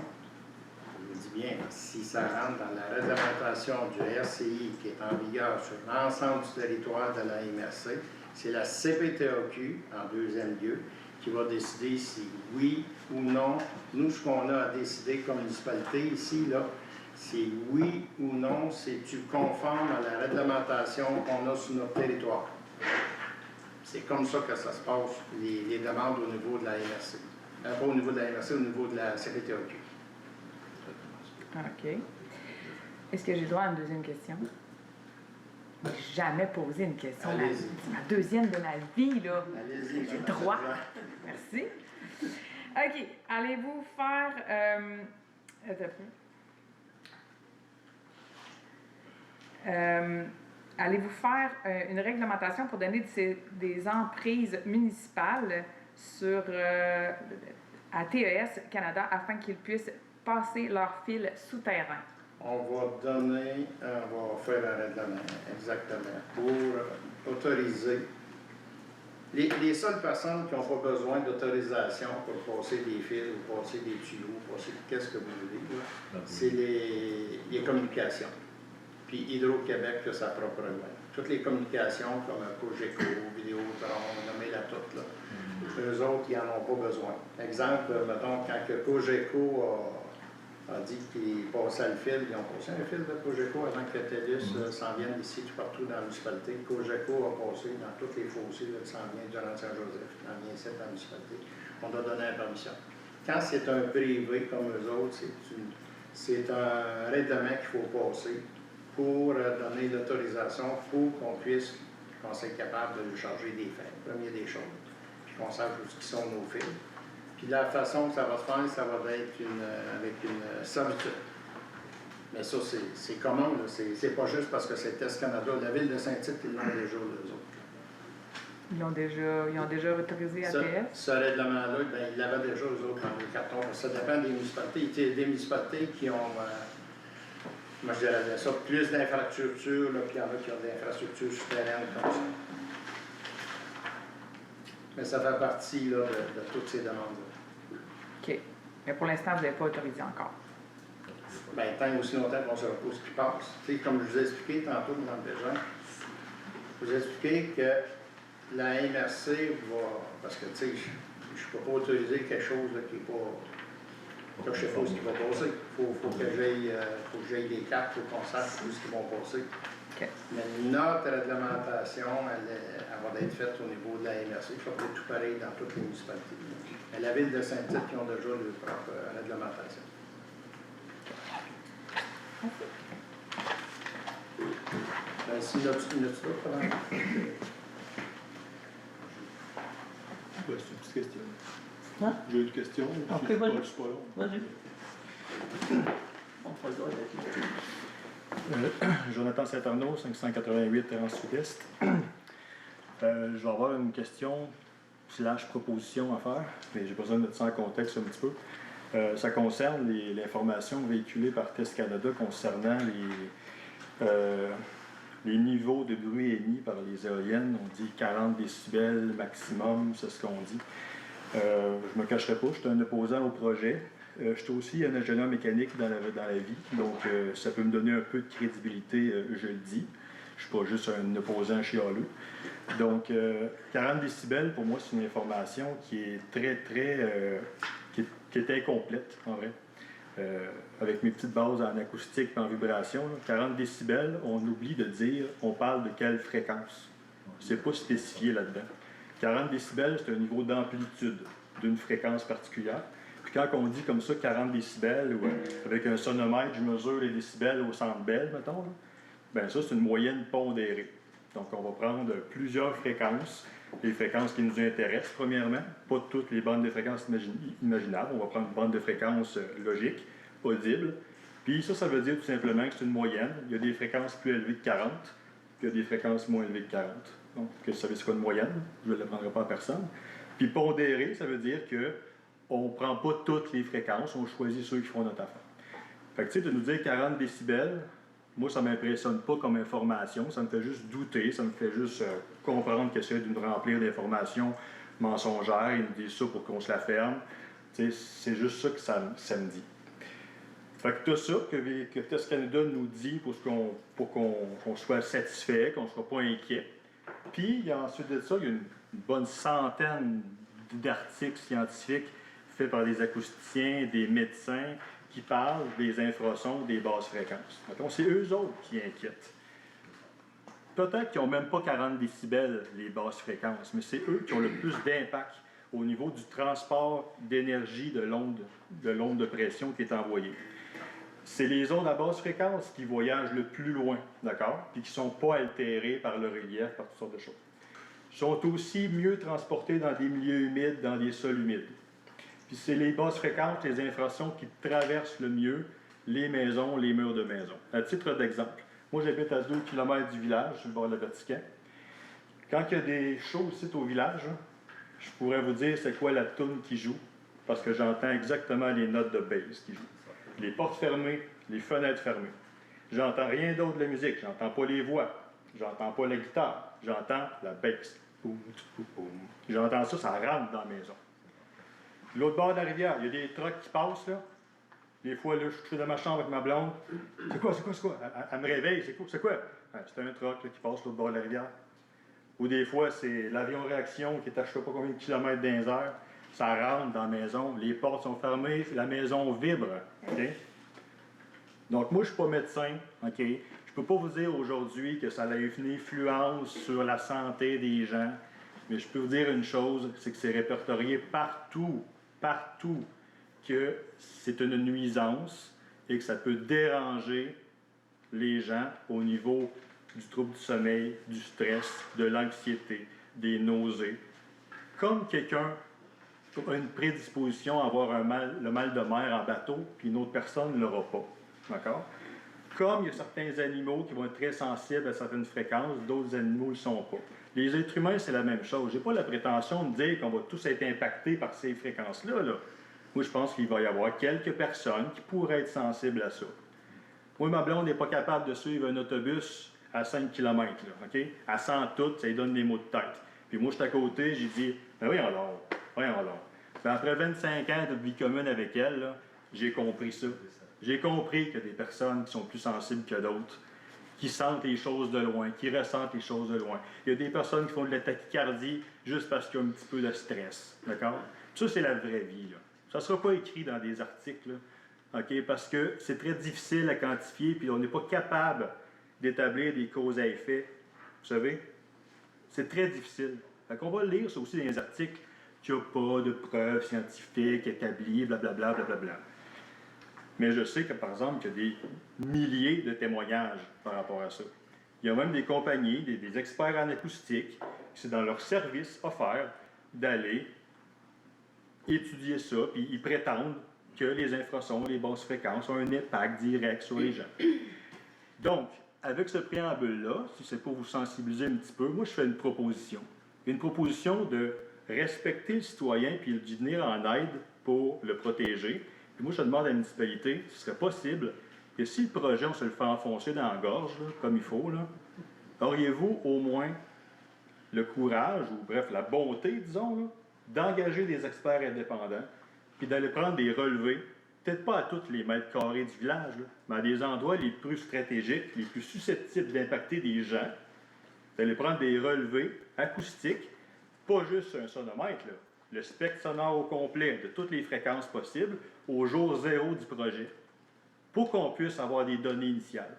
je vous dis bien, si ça rentre dans la réglementation du RCI qui est en vigueur sur l'ensemble du territoire de la MRC, c'est la CPTAQ, en deuxième lieu, qui va décider si oui ou non. Nous, ce qu'on a à décider comme municipalité ici, là, c'est oui ou non, c'est-tu conforme à la réglementation qu'on a sur notre territoire. C'est comme ça que ça se passe, les demandes au niveau de la MRC. Pas au niveau de la MRC, au niveau de la CPTAQ. OK. Est-ce que j'ai droit à une deuxième question? Je n'ai jamais posé une question. C'est ma deuxième de ma vie, là. Allez-y. J'ai le droit. Merci. OK. Allez-vous faire... allez-vous faire une réglementation pour donner des emprises municipales à TES Canada afin qu'ils puissent passer leur fil souterrain? On va faire un règlement, exactement, pour autoriser. Les seules personnes qui n'ont pas besoin d'autorisation pour passer des fils ou passer des tuyaux, passer qu'est-ce que vous voulez, c'est les communications. Puis Hydro-Québec a sa propre loi. Toutes les communications comme Cogeco, Vidéotron, nommez-la toute, là. Eux autres, ils n'en ont pas besoin. Exemple, mettons, quand Cogeco a dit qu'ils passaient le fil. Ils ont passé un fil de Cogeco avant que TELUS s'en vienne ici, tout partout dans la municipalité. Cogeco a passé dans tous les fossés qui s'en viennent durant Saint-Joseph, dans le lien 7 dans la municipalité. On a donné la permission. Quand c'est un privé comme eux autres, c'est un règlement qu'il faut passer pour donner l'autorisation pour qu'on soit capable de lui charger des frais, premier des choses, puis qu'on sache où sont nos fils. Puis la façon que ça va se faire, ça va être avec une servitude. Mais ça, c'est commun, c'est pas juste parce que c'est Test Canada. La ville de Saint-Tite, ils l'ont déjà, eux autres. Ils ont déjà autorisé ATF? Ce règlement-là, ben, ils l'avaient déjà, eux autres, dans les cartons. Ça dépend des municipalités. Il y a des municipalités qui ont, moi je dirais ça, plus d'infrastructures, puis il y en a qui ont des infrastructures souterraines comme ça. Mais ça fait partie là, de toutes ces demandes-là. OK. Mais pour l'instant, vous n'avez pas autorisé encore. Bien, tant aussi longtemps qu'on ne saura pas ce qui passe. Tu sais, comme je vous ai expliqué tantôt, Mme Bégin, je vous ai expliqué que la MRC va. Parce que, tu sais, je ne peux pas autoriser quelque chose là, qui n'est pas. Que je ne sais pas ce qui va passer. Il faut que j'aille des cartes pour qu'on sache où ce qui va passer. Okay. Mais notre réglementation, elle va être faite au niveau de la MRC. Il faudrait tout pareil dans toutes les municipalités. Mais la ville de Saint-Tite, qui ont déjà leur propre réglementation. Ben, s'il y a une autre chose, Ouais, c'est une petite question. Hein? J'ai une question. Ok, Je vas-y. suis pas long. Vas-y. On fera le droit d'être Jonathan Saint-Arnaud, 588 Terrence Sud-Est. Je vais avoir une question / proposition à faire, mais j'ai besoin de mettre ça en contexte un petit peu. Ça concerne l'information véhiculée par Test Canada concernant les niveaux de bruit émis par les éoliennes. On dit 40 décibels maximum, c'est ce qu'on dit. Je ne me cacherai pas, je suis un opposant au projet. Je suis aussi un ingénieur mécanique dans la vie, donc ça peut me donner un peu de crédibilité, je le dis. Je ne suis pas juste un opposant chialeux. Donc, 40 décibels, pour moi, c'est une information qui est qui est incomplète, en vrai. Avec mes petites bases en acoustique et en vibration, là, 40 décibels, on oublie de dire, on parle de quelle fréquence. C'est pas spécifié là-dedans. 40 décibels, c'est un niveau d'amplitude d'une fréquence particulière. Puis quand on dit comme ça 40 décibels, ou avec un sonomètre, je mesure les décibels au centibelle, mettons, là, bien ça, c'est une moyenne pondérée. Donc, on va prendre plusieurs fréquences, les fréquences qui nous intéressent, premièrement, pas toutes les bandes de fréquences imaginables. On va prendre une bande de fréquences logique, audible. Puis ça veut dire tout simplement que c'est une moyenne. Il y a des fréquences plus élevées que 40, puis il y a des fréquences moins élevées que 40. Donc, vous savez c'est quoi une moyenne? Je ne l'apprendrai pas à personne. Puis pondéré, ça veut dire que on ne prend pas toutes les fréquences, on choisit ceux qui font notre affaire. Fait que tu sais, de nous dire 40 décibels, moi, ça ne m'impressionne pas comme information, ça me fait juste douter, ça me fait juste comprendre qu'il essaie de nous remplir d'informations mensongères, ils nous disent ça pour qu'on se la ferme. Tu sais, c'est juste ça que ça me dit. Fait que tout ça que Test Canada nous dit pour qu'on soit satisfait, qu'on ne soit pas inquiet. Puis, ensuite de ça, il y a une bonne centaine d'articles scientifiques faits par des acousticiens, des médecins, qui parlent des infrasons, des basses fréquences. Donc, c'est eux autres qui inquiètent. Peut-être qu'ils n'ont même pas 40 décibels, les basses fréquences, mais c'est eux qui ont le plus d'impact au niveau du transport d'énergie de l'onde de pression qui est envoyée. C'est les ondes à basse fréquence qui voyagent le plus loin, d'accord? Puis qui ne sont pas altérées par le relief, par toutes sortes de choses. Ils sont aussi mieux transportés dans des milieux humides, dans des sols humides. Puis c'est les basses fréquences, les infrasons qui traversent le mieux les maisons, les murs de maison. À titre d'exemple, moi j'habite à 2 km du village, sur le bord de la Vatican. Quand il y a des shows ici au village, je pourrais vous dire c'est quoi la toune qui joue, parce que j'entends exactement les notes de bass qui jouent. Les portes fermées, les fenêtres fermées. J'entends rien d'autre de la musique, j'entends pas les voix, j'entends pas la guitare, j'entends la bass. Boum, boum, boum. J'entends ça, ça rentre dans la maison. L'autre bord de la rivière, il y a des trucks qui passent, là. Des fois, là, je suis dans ma chambre avec ma blonde. C'est quoi? Elle me réveille, c'est quoi? C'est un truck là, qui passe l'autre bord de la rivière. Ou des fois, c'est l'avion réaction qui est à je sais pas combien de kilomètres dans les airs. Ça rentre dans la maison, les portes sont fermées, la maison vibre. Okay? Donc, moi, je ne suis pas médecin, OK? Je ne peux pas vous dire aujourd'hui que ça a une influence sur la santé des gens, mais je peux vous dire une chose, c'est que c'est répertorié partout, que c'est une nuisance et que ça peut déranger les gens au niveau du trouble du sommeil, du stress, de l'anxiété, des nausées. Comme quelqu'un a une prédisposition à avoir le mal de mer en bateau, puis une autre personne ne l'aura pas. D'accord? Comme il y a certains animaux qui vont être très sensibles à certaines fréquences, d'autres animaux ne le sont pas. Les êtres humains, c'est la même chose. Je n'ai pas la prétention de dire qu'on va tous être impactés par ces fréquences-là. Là. Moi, je pense qu'il va y avoir quelques personnes qui pourraient être sensibles à ça. Moi, ma blonde n'est pas capable de suivre un autobus à 5 km, là, OK? Elle sent tout, ça lui donne des maux de tête. Puis moi, je suis à côté, j'ai dit, ben voyons donc. Ben, après 25 ans de vie commune avec elle, là, j'ai compris ça. J'ai compris qu'il y a des personnes qui sont plus sensibles que d'autres, qui sentent les choses de loin, qui ressentent les choses de loin. Il y a des personnes qui font de la tachycardie juste parce qu'il y a un petit peu de stress, d'accord? Ça, c'est la vraie vie, là. Ça ne sera pas écrit dans des articles, là, OK? Parce que c'est très difficile à quantifier, puis on n'est pas capable d'établir des causes à effet. Vous savez? C'est très difficile. Fait qu'on va lire ça aussi dans les articles qu'il n'y a pas de preuves scientifiques établies, blablabla, blablabla. Mais je sais que, par exemple, qu'il y a des milliers de témoignages par rapport à ça. Il y a même des compagnies, des experts en acoustique, qui c'est dans leur service offert d'aller étudier ça, puis ils prétendent que les infrasons, les basses fréquences ont un impact direct sur les gens. Donc, avec ce préambule-là, si c'est pour vous sensibiliser un petit peu, moi, je fais une proposition. Une proposition de respecter le citoyen puis d'y venir en aide pour le protéger. Puis moi, je demande à la municipalité, ce serait possible que si le projet, on se le fait enfoncer dans la gorge, là, comme il faut, là, auriez-vous au moins le courage, ou bref, la bonté, disons, là, d'engager des experts indépendants, puis d'aller prendre des relevés, peut-être pas à tous les mètres carrés du village, là, mais à des endroits les plus stratégiques, les plus susceptibles d'impacter des gens, d'aller prendre des relevés acoustiques, pas juste un sonomètre, là, le spectre sonore au complet, de toutes les fréquences possibles, au jour zéro du projet, pour qu'on puisse avoir des données initiales.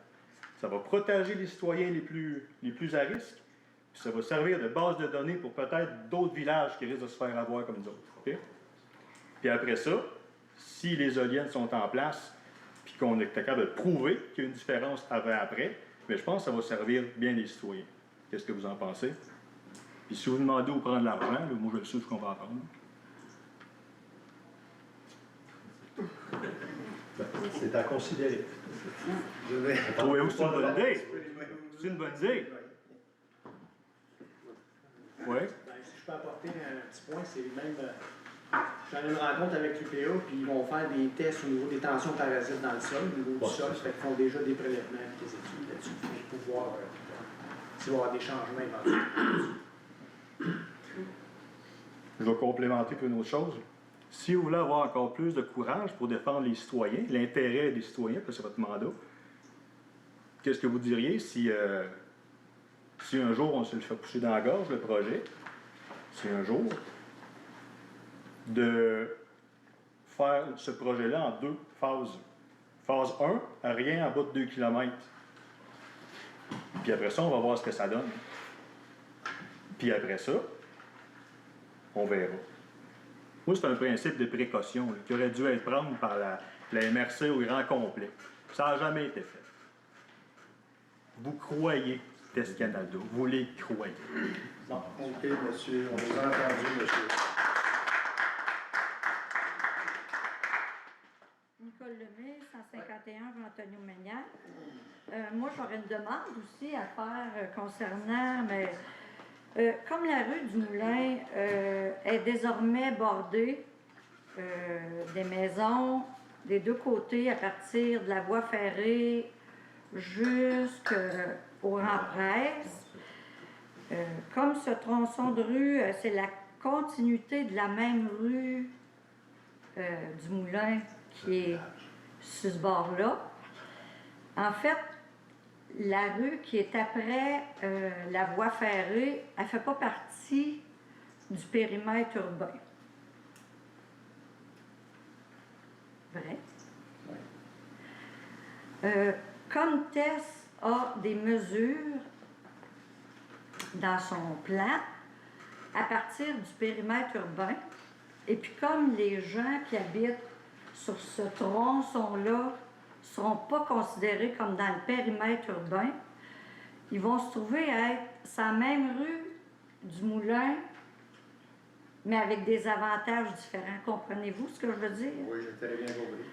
Ça va protéger les citoyens les plus à risque, puis ça va servir de base de données pour peut-être d'autres villages qui risquent de se faire avoir comme nous autres. Okay? Puis après ça, si les éoliennes sont en place, puis qu'on est capable de prouver qu'il y a une différence avant et après, bien, je pense que ça va servir bien les citoyens. Qu'est-ce que vous en pensez? Puis si vous demandez où prendre l'argent, là, moi je le sais ce qu'on va en prendre. C'est à considérer. Trouvez-vous que c'est une bonne idée? C'est une bonne idée? Oui? Ben, si je peux apporter un petit point, c'est même. J'en ai une rencontre avec l'UPA, puis ils vont faire des tests au niveau des tensions parasites dans le sol, au niveau du sol, fait qu'ils font déjà des prélèvements et des études là-dessus pour voir s'il va y avoir des changements éventuels. Je vais complémenter pour une autre chose. Si vous voulez avoir encore plus de courage pour défendre les citoyens, l'intérêt des citoyens, parce que c'est votre mandat, qu'est-ce que vous diriez si un jour on se le fait pousser dans la gorge, le projet, si un jour, de faire ce projet-là en 2 phases. Phase 1, rien en bas de 2 km. Puis après ça, on va voir ce que ça donne. Puis après ça, on verra. Moi, c'est un principe de précaution là, qui aurait dû être pris par la MRC au grand complet. Ça n'a jamais été fait. Vous croyez Test Canada. Vous les croyez. Bon, OK, monsieur. On vous a entendu, monsieur. Nicole Lemay, 151 rue Antonio Ménière. Moi, j'aurais une demande aussi à faire concernant, mais comme la rue du Moulin est désormais bordée des maisons des deux côtés à partir de la voie ferrée jusqu'au Rang-Presse, comme ce tronçon de rue, c'est la continuité de la même rue du Moulin qui est sur ce bord-là. En fait, la rue qui est après la voie ferrée, elle ne fait pas partie du périmètre urbain. Vrai? Comme Tess a des mesures dans son plan à partir du périmètre urbain, et puis comme les gens qui habitent sur ce tronçon-là ne seront pas considérés comme dans le périmètre urbain, ils vont se trouver à être sur la même rue du Moulin, mais avec des avantages différents. Comprenez-vous ce que je veux dire? Oui, j'ai très bien compris.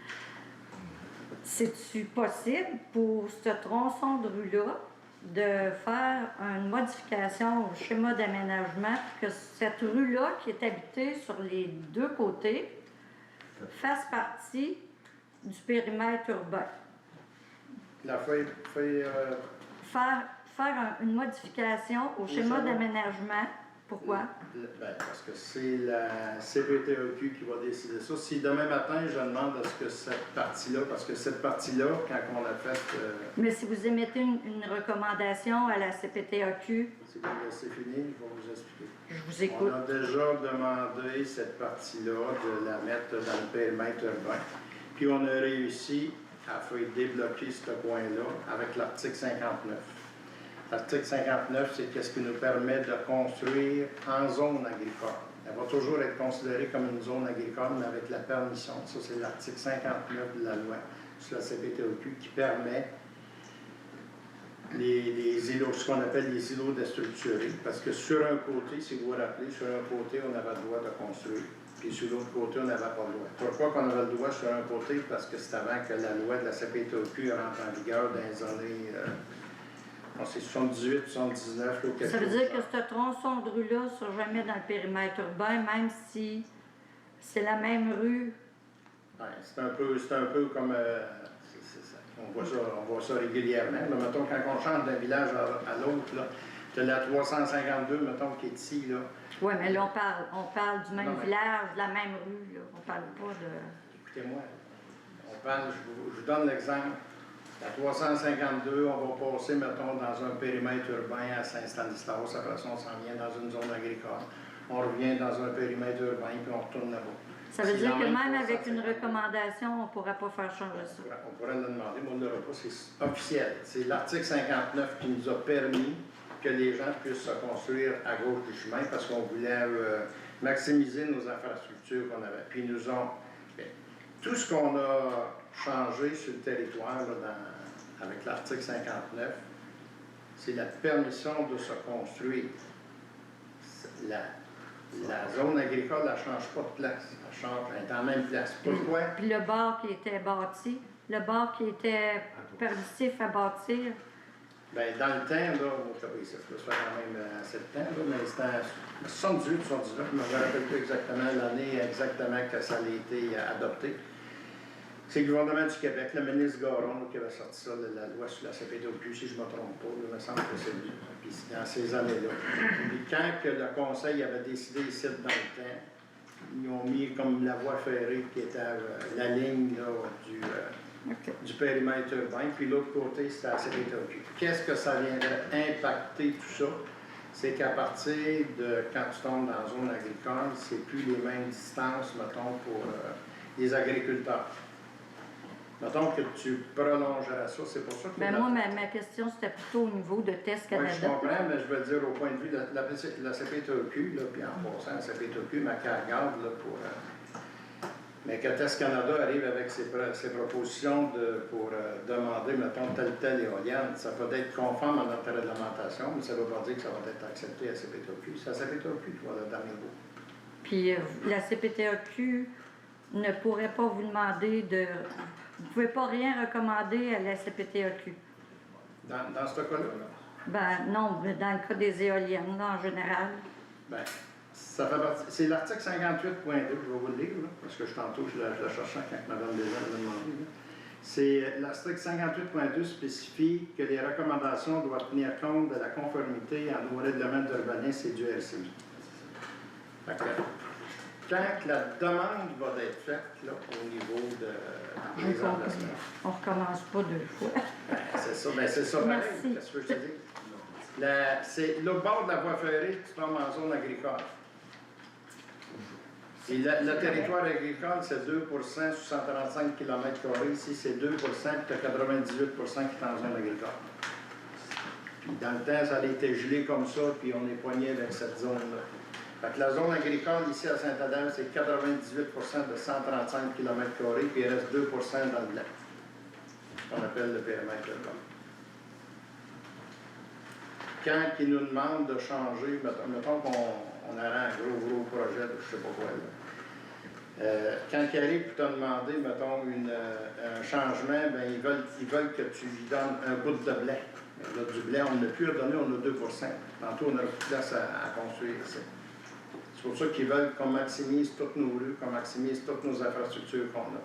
C'est-tu possible pour ce tronçon de rue-là de faire une modification au schéma d'aménagement pour que cette rue-là, qui est habitée sur les deux côtés, fasse partie du périmètre urbain? La feuille Faire une modification au schéma d'aménagement. Pourquoi? Parce que c'est la CPTAQ qui va décider ça. Si demain matin, je demande à ce que cette partie-là, parce que cette partie-là, quand on l'a faite... Mais si vous émettez une recommandation à la CPTAQ... C'est fini, je vais vous expliquer. Je vous écoute. On a déjà demandé cette partie-là de la mettre dans le périmètre urbain. Puis on a réussi à faire débloquer ce coin-là avec l'article 59. L'article 59, c'est qu'est-ce qui nous permet de construire en zone agricole. Elle va toujours être considérée comme une zone agricole, mais avec la permission. Ça, c'est l'article 59 de la loi sur la CPTAQ qui permet les îlots, ce qu'on appelle les îlots déstructurés. Parce que sur un côté, si vous vous rappelez, sur un côté, on avait le droit de construire. Puis sur l'autre côté, on n'avait pas le droit. Pourquoi qu'on avait le droit sur un côté? Parce que c'est avant que la loi de la CPTAQ rentre en vigueur dans les années... c'est 78, 79, ou quelque chose. Ça veut dire que ce tronçon de rue-là ne sera jamais dans le périmètre urbain, même si c'est la même rue. Ouais, c'est un peu comme... on voit ça régulièrement. Là, mettons, quand on change d'un village à l'autre, tu as la 352, mettons, qui est ici, là. Oui, mais là, on parle du même village, de la même rue, là. On parle pas de... Écoutez-moi, je vous donne l'exemple. La 352, on va passer, mettons, dans un périmètre urbain à Saint-Stanislas. Après ça, on s'en vient dans une zone agricole. On revient dans un périmètre urbain, puis on retourne là-bas. Ça veut dire que même avec une recommandation, on ne pourra pas faire changer ça. On pourrait le demander, mais on ne l'aura pas. C'est officiel. C'est l'article 59 qui nous a permis que les gens puissent se construire à gauche du chemin parce qu'on voulait maximiser nos infrastructures qu'on avait. Puis nous ont... Tout ce qu'on a changé sur le territoire là, avec l'article 59, c'est la permission de se construire. La zone agricole, elle ne change pas de place. Elle est en même place. Pourquoi? Puis le bar qui était bâti, le bar qui était permissif à bâtir. Bien, dans le temps, là, ça fait quand même assez de temps, là, mais c'était en 78, 79, je ne me rappelle plus exactement l'année exactement que ça a été adopté. C'est le gouvernement du Québec, le ministre Garon, qui avait sorti ça, la loi sur la CPTAQ, si je ne me trompe pas, il me semble que c'est lui, puis dans ces années-là. Puis quand que le Conseil avait décidé ici dans le temps, ils ont mis comme la voie ferrée qui était la ligne là, du périmètre urbain, puis l'autre côté, c'était la CPTAQ. Qu'est-ce que ça viendrait impacter tout ça? C'est qu'à partir de quand tu tombes dans la zone agricole, c'est plus les mêmes distances, mettons, pour les agriculteurs. Mettons que tu prolongeras ça, c'est pour ça que... Ben moi, ma question, c'était plutôt au niveau de Test Canada. Oui, je comprends, mais je veux dire au point de vue de la CPTAQ, là, puis en passant, la CPTAQ, ma regarde là, pour... mais que Test Canada arrive avec ses propositions pour demander, mettons, telle éolienne, ça peut être conforme à notre réglementation, mais ça ne veut pas dire que ça va être accepté à la CPTAQ. C'est la CPTAQ qui va le dernier bout. Puis la CPTAQ ne pourrait pas vous demander de... Vous ne pouvez pas rien recommander à la CPTAQ. Dans ce cas-là? Ben non, mais dans le cas des éoliennes, là, en général. Ben, ça fait partie... C'est l'article 58.2, je vais vous le lire, là, parce que tantôt, je la cherchais quand Mme Deschamps m'a demandé. C'est l'article 58.2 spécifie que les recommandations doivent tenir compte de la conformité au règlement d'urbanisme et du RCI. Fait que, quand la demande va être faite là, au niveau des emplacements. On ne recommence pas deux fois. Ben, c'est ça, pareil. Merci. Qu'est-ce que je te dis? C'est le bord de la voie ferrée, tu tombes en zone agricole. Et le territoire agricole, c'est 2 sur 135 km². Ici, c'est 2 puis tu as 98 qui est en zone agricole. Puis dans le temps, ça a été gelé comme ça, puis on est poigné avec cette zone-là. Fait que la zone agricole ici à Saint-Adèle, c'est 98 de 135 km², puis il reste 2 dans le blanc. On appelle le périmètre urbain. Quand ils nous demandent de changer, mettons qu'on aurait un gros projet de je ne sais pas quoi, là. Quand ils arrivent pour te demander, mettons, un changement, ben, ils veulent que tu lui donnes un bout de blé. Là, du blé, on n'a plus à donner, on a 2 Tantôt, on a plus de place à construire ici. C'est pour ça qu'ils veulent qu'on maximise toutes nos rues, qu'on maximise toutes nos infrastructures qu'on a.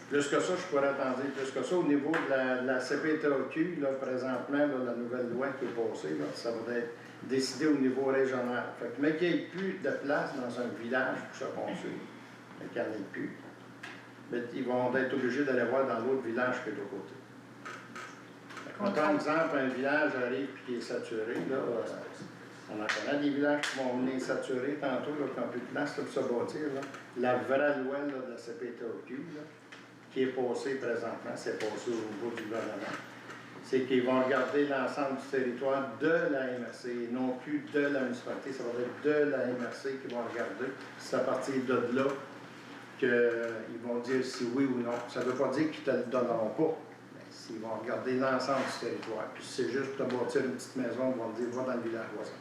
Plus que ça, je pourrais t'en dire plus que ça. Au niveau de la CPTAQ, là, présentement, là, la nouvelle loi qui est passée, là, ça va être décidé au niveau régional. Fait que, mais qu'il n'y ait plus de place dans un village pour se construire, mais qu'il n'y en ait plus, mais ils vont être obligés d'aller voir dans l'autre village que de l'autre côté. Par exemple, un village arrive et qui est saturé, là, on en connaît des villages qui vont venir saturer tantôt, là, qui n'ont plus de place là, pour se bâtir. Là. La vraie loi là, de la CPTAQ, là, qui est passée présentement, c'est passé au niveau du gouvernement, c'est qu'ils vont regarder l'ensemble du territoire de la MRC, et non plus de la municipalité, ça va être de la MRC qu'ils vont regarder. C'est à partir de là qu'ils vont dire si oui ou non. Ça ne veut pas dire qu'ils ne te le donneront pas. Ils vont regarder l'ensemble du territoire. Puis si c'est juste pour te bâtir une petite maison, ils vont te dire va dans le village voisin.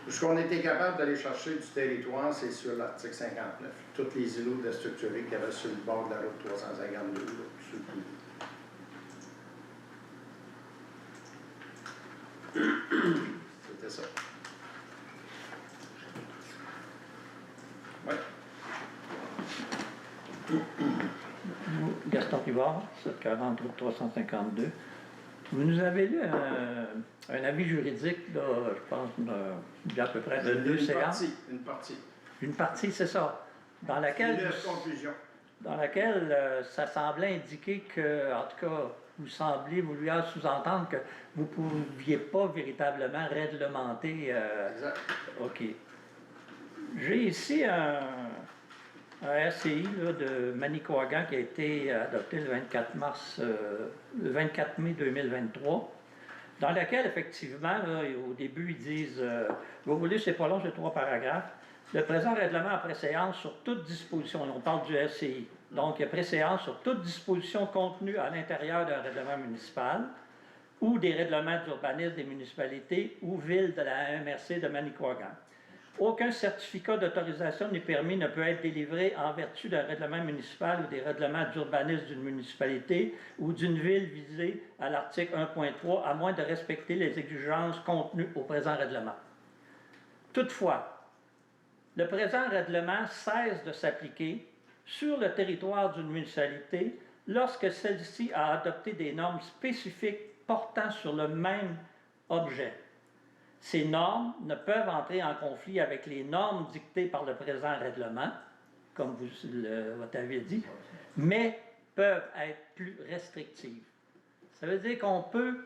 Ce qu'on était capable d'aller chercher du territoire, c'est sur l'article 59. Tous les îlots déstructurés qu'il y avait sur le bord de la route 352, là, sur le C'était ça. Oui. Gaston Rivard, 740 route 352. Vous nous avez lu un avis juridique, là, je pense, d'il y a à peu près de 2 séances. Une partie, c'est ça. Dans laquelle ça semblait indiquer que, en tout cas, vous lui avez sous-entendre que vous ne pouviez pas véritablement réglementer. Exact. OK. J'ai ici un RCI là, de Manicouagan qui a été adopté le 24 mai 2023, dans lequel, effectivement, là, au début, ils disent, vous voulez, c'est pas long, c'est 3 paragraphes. Le présent règlement a préséance sur toute disposition, on parle du RCI, donc il y a préséance sur toute disposition contenue à l'intérieur d'un règlement municipal ou des règlements d'urbanisme des municipalités ou villes de la MRC de Manicouagan. Aucun certificat d'autorisation ni permis ne peut être délivré en vertu d'un règlement municipal ou des règlements d'urbanisme d'une municipalité ou d'une ville visée à l'article 1.3, à moins de respecter les exigences contenues au présent règlement. Toutefois, le présent règlement cesse de s'appliquer sur le territoire d'une municipalité lorsque celle-ci a adopté des normes spécifiques portant sur le même objet. Ces normes ne peuvent entrer en conflit avec les normes dictées par le présent règlement, comme vous l'avez dit, mais peuvent être plus restrictives. Ça veut dire qu'on peut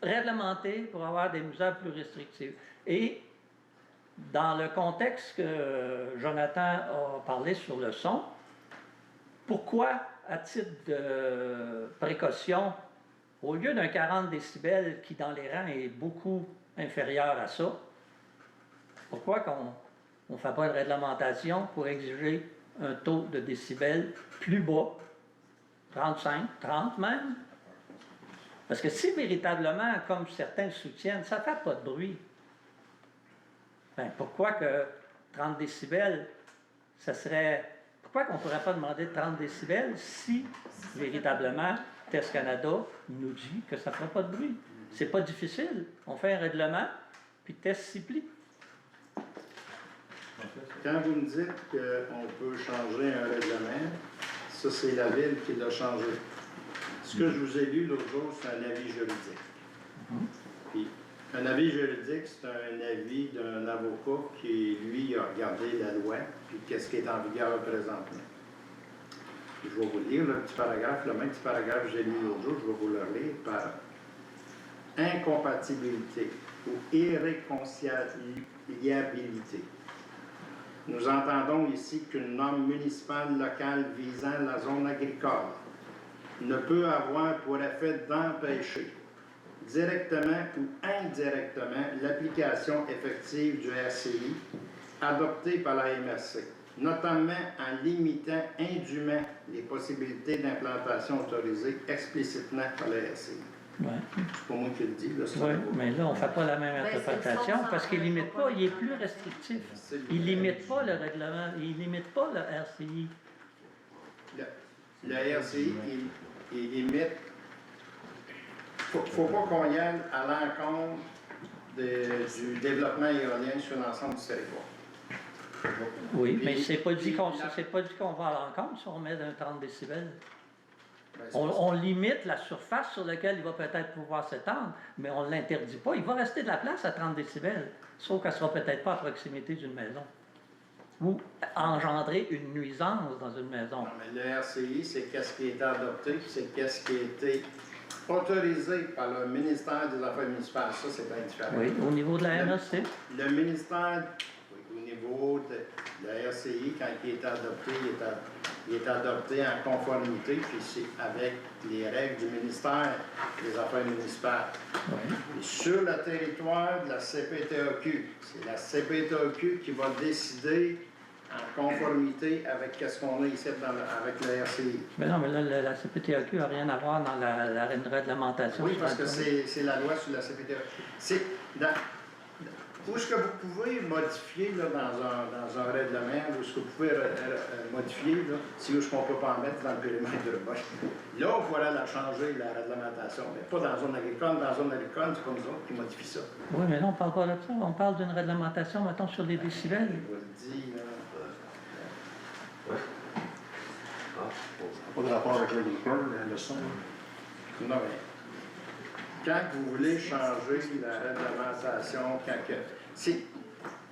réglementer pour avoir des mesures plus restrictives. Et dans le contexte que Jonathan a parlé sur le son, pourquoi, à titre de précaution, au lieu d'un 40 décibels qui, dans les rangs, est beaucoup inférieur à ça, pourquoi qu'on ne fait pas une réglementation pour exiger un taux de décibels plus bas, 35, 30 même? Parce que si véritablement, comme certains le soutiennent, ça ne fait pas de bruit, ben pourquoi que 30 décibels, ça serait... Pourquoi qu'on ne pourrait pas demander 30 décibels si, véritablement, Test Canada nous dit que ça ne ferait pas de bruit? C'est pas difficile. On fait un règlement, puis Test s'y plie. Quand vous me dites qu'on peut changer un règlement, ça, c'est la ville qui l'a changé. Ce que je vous ai lu l'autre jour, c'est un avis juridique. Puis, un avis juridique, c'est un avis d'un avocat qui, lui, a regardé la loi, puis qu'est-ce qui est en vigueur présentement. Puis, je vais vous lire le petit paragraphe, le même petit paragraphe que j'ai lu l'autre jour, je vais vous le relire par incompatibilité. ou irréconciliabilité. Nous entendons ici qu'une norme municipale locale visant la zone agricole ne peut avoir pour effet d'empêcher, directement ou indirectement, l'application effective du RCI adopté par la MRC, notamment en limitant indûment les possibilités d'implantation autorisées explicitement par le RCI. Ouais. C'est pas moi qui le dis, là, c'est Oui, pas mais là, on ne fait pas la même Ben, c'est le interprétation sens parce qu'il ne limite central, pas, il est plus restrictif. Il ne limite pas le règlement, il ne limite pas le RCI. Le RCI, il limite. Faut pas qu'on y aille à l'encontre du développement éolien sur l'ensemble du territoire. Oui, mais Puis- c'est pas dit puis qu'on la- c'est pas dit qu'on va à l'encontre si on met un 30 décibels. Ben, c'est On, pas ça. on limite la surface sur laquelle il va peut-être pouvoir s'étendre, mais on ne l'interdit pas. Il va rester de la place à 30 décibels, sauf qu'elle ne sera peut-être pas à proximité d'une maison. Ou engendrer une nuisance dans une maison. Non, mais le RCI, c'est qu'est-ce qui a été adopté, puis c'est qu'est-ce qui a été autorisé par le ministère des Affaires municipales. Ça, c'est bien différent. Oui, au niveau de la MRC. Le ministère, oui, au niveau de la RCI, quand il est adopté, il est adopté en conformité, puis c'est avec les règles du ministère des Affaires municipales. Oui. Et sur le territoire de la CPTAQ, c'est la CPTAQ qui va décider en conformité avec ce qu'on a ici avec le RCI. Mais non, mais là, la CPTAQ n'a rien à voir dans la réglementation. Oui, sur parce que la- c'est la loi sur la CPTAQ. C'est où est-ce que vous pouvez modifier là, dans un règlement, où est-ce que vous pouvez modifier, là, si où est-ce qu'on ne peut pas en mettre dans le périmètre urbain. Là, on pourrait la changer, la réglementation, mais pas dans la zone agricole. Dans la zone agricole, c'est pas nous autres qui modifient ça. Oui, mais là, on ne parle pas de ça. On parle d'une réglementation, mettons, sur les décibels. Je vous le dis, là. Pas de rapport avec l'agricole, le son. Non, mais quand vous voulez changer la réglementation,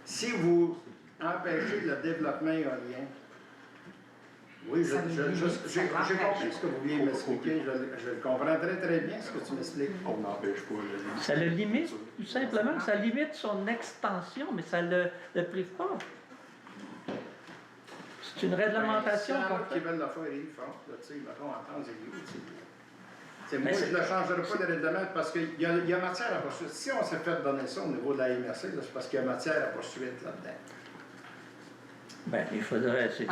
si vous empêchez le développement éolien, oui, j'ai compris ce que vous vouliez m'expliquer, je le comprends très bien ce que tu m'expliques. On n'empêche pas le... Ça le limite, tout simplement. Ça limite son extension, mais ça ne le prive pas. C'est une réglementation qu'on qui fait. veulent le faire, ils le font. Là, tu sais, mettons, en France, moi, Mais je ne le changerai pas de règlement parce qu'il y a matière à poursuite. Si on s'est fait donner ça au niveau de la MRC, là, c'est parce qu'il y a matière à poursuite là-dedans. Ben, il faudrait, c'est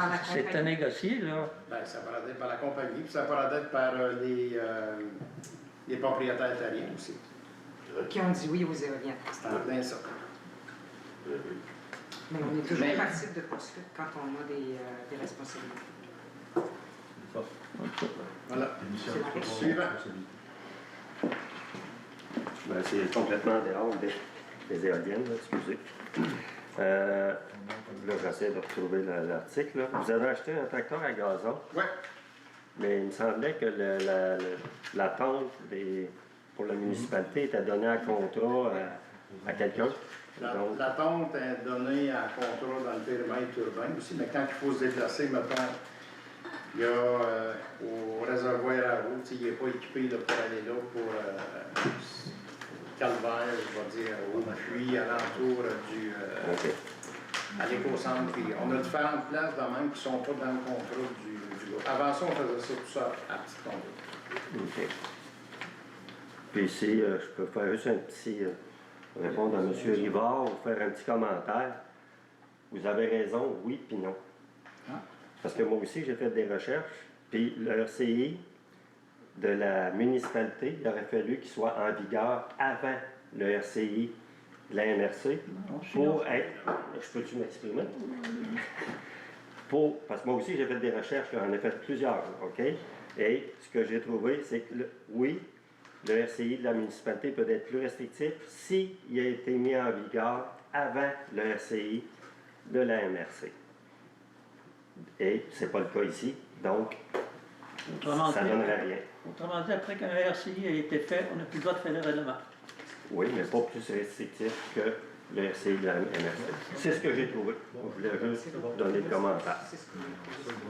à négocier, là. Ben, ça pourrait être par la compagnie, puis ça pourrait être par les propriétaires terriens aussi. Qui ont dit oui aux éoliennes. C'est en plein ça. Mais on est toujours passible de poursuite quand on a des responsabilités. Voilà. Suivant. Ben, c'est complètement dehors des éoliennes, là, excusez. Là, j'essaie de retrouver l'article. Là. Vous avez acheté un tracteur à gazon, Oui. mais il me semblait que la tente pour la municipalité était donnée à contrat à quelqu'un. Donc, La tonte est donnée à contrat dans le périmètre urbain aussi, mais quand il faut se déplacer, mettons, il y a au réservoir à eau, il n'est pas équipé là, pour aller là pour Calvaire, je vais dire, au puits alentour OK. à l'éco-centre. Puis on a différentes places de même qui ne sont pas dans le contrôle du groupe. Avant ça, on faisait ça tout ça à petite conduite. OK. Puis ici, je peux faire juste un petit... répondre à M. Rivard ou faire un petit commentaire. Vous avez raison, oui puis non. Parce que moi aussi, j'ai fait des recherches, puis le RCI de la municipalité, il aurait fallu qu'il soit en vigueur avant le RCI de la MRC pour être... Je peux-tu m'exprimer? Parce que moi aussi, j'ai fait des recherches, j'en ai fait plusieurs, OK? Et ce que j'ai trouvé, c'est que, oui, le RCI de la municipalité peut être plus restrictif s'il a été mis en vigueur avant le RCI de la MRC. Et ce n'est pas le cas ici, donc Autrement ça ne dit, donnerait rien. Autrement dit, après qu'un RCI a été fait, on n'a plus le droit de faire le règlement. Oui, mais pas plus restrictif que le RCI de la MRC. C'est ce que j'ai trouvé. Je voulais juste donner le commentaire.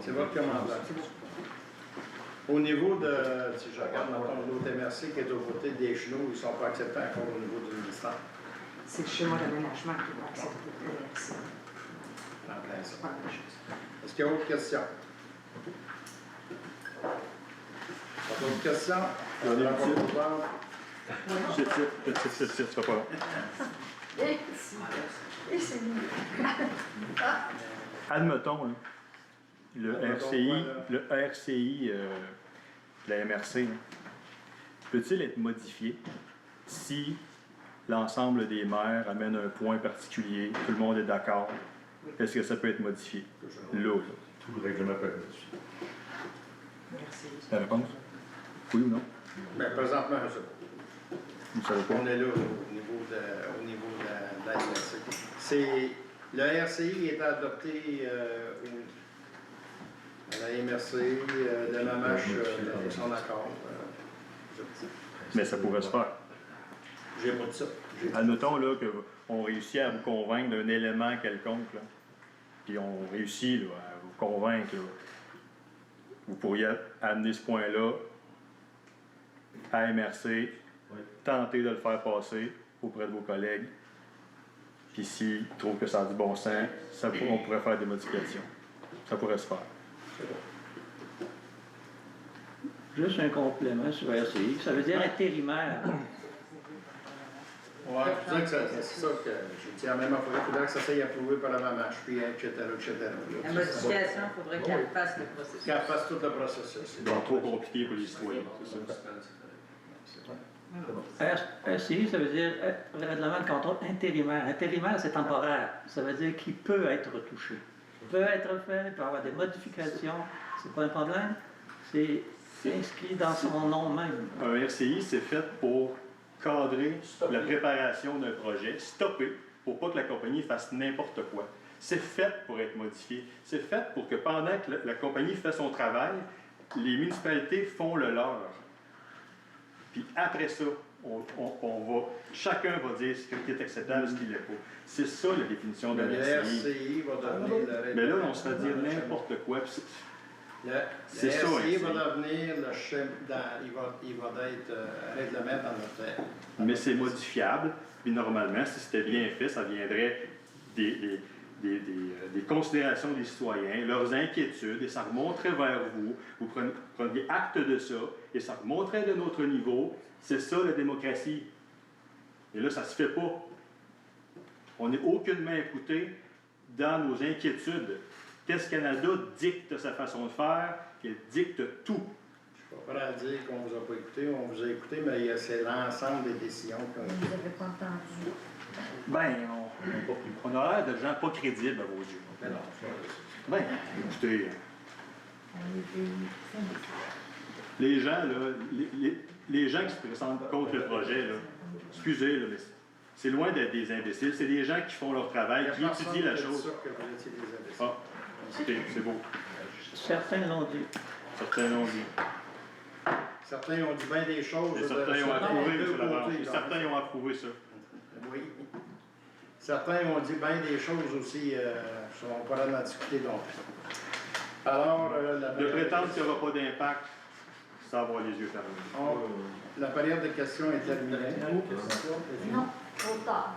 C'est votre commentaire. Au niveau de, si je regarde maintenant l'autre MRC qui est aux côtés des genoux, ils ne sont pas acceptés encore au niveau du ministère. c'est le schéma d'aménagement qui va accepter le RCI. En plein ça. C'est pas la même chose. Est-ce qu'il y a autre question? Pas d'autres questions? J'en ai une Alors, petite. on va voir. C'est pas long. Et c'est mieux. Admettons, hein, le Admettons RCI, quoi, là? le RCI de la MRC, hein, peut-il être modifié si l'ensemble des maires amène un point particulier, tout le monde est d'accord? Est-ce que ça peut être modifié? Là. Tout le règlement peut être modifié. Merci. La réponse? Oui ou non? Bien, présentement, je sais pas. Vous savez pas? On est là au niveau de la MRC. Le RCI est adopté à la MRC, de la MAMACH, dans son accord. Mais ça pourrait se faire. J'ai pas dit ça. Admettons là, qu'on réussit à vous convaincre d'un élément quelconque, là, puis on réussit là, à vous convaincre. Là. Vous pourriez amener ce point-là à MRC, tenter de le faire passer auprès de vos collègues, puis s'ils trouvent que ça a du bon sens, on pourrait faire des modifications. Ça pourrait se faire. Juste un complément sur RCI, ça veut dire intérimaire. Oui, je disais que c'est ça que j'ai dit à même affaire. Il faudrait que ça soit approuvé par la MAMACH, puis etc. La modification, il faudrait qu'elle fasse le processus. Qu'elle fasse tout le processus. C'est donc trop compliqué pour les citoyens, c'est ça. RCI, ça veut dire règlement de contrôle intérimaire. Intérimaire, c'est temporaire. Ça veut dire qu'il peut être retouché. Il peut être fait, il peut y avoir des modifications. C'est pas un problème. C'est inscrit dans son nom même. Un RCI, c'est fait pour cadrer la préparation d'un projet, stopper pour pas que la compagnie fasse n'importe quoi. C'est fait pour être modifié. C'est fait pour que pendant que la compagnie fait son travail, les municipalités font le leur. Puis après ça, chacun va dire ce qui est acceptable, ce qui l'est pas. C'est ça la définition d'un Le RCI. RCI va devenir le règlement. Mais là, on se fait dire n'importe quoi. Le ça, RCI RCI. va devenir le schéma, il va être règlement dans notre Mais c'est modifiable. Puis normalement, si c'était bien fait, ça viendrait des considérations des citoyens, leurs inquiétudes, et ça remonterait vers vous. Vous preniez acte de ça, et ça remonterait de notre niveau. C'est ça la démocratie. Et là, ça ne se fait pas. On n'est aucunement écouté dans nos inquiétudes. Test Canada dicte sa façon de faire, qu'elle dicte tout. Je ne suis pas prêt à dire qu'on ne vous a pas écouté, on vous a écouté, mais c'est l'ensemble des décisions qu'on a Vous n'avez pas entendu. Ben, on a l'air de gens pas crédibles à vos yeux. Ben, écoutez, les gens, là, les gens qui se présentent contre le projet, là, excusez, là, mais c'est loin d'être des imbéciles. C'est des gens qui font leur travail, qui étudient la chose. Ah, écoutez, c'est beau. Certains l'ont dit. Certains l'ont dit. Certains ont dit bien des choses. Et certains ont approuvé, M. Labarge. Et certains ont approuvé ça. Oui. Certains ont dit bien des choses aussi, on ne va pas là discuter longtemps. Alors, de prétendre qu'il n'y aura pas d'impact, ça va avoir les yeux fermés. La période de questions est terminée. Non, trop tard.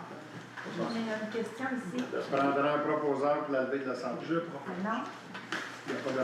J'ai une question ici. Je prendrai un proposeur pour la levée de l'Assemblée. Non. Il n'y a pas de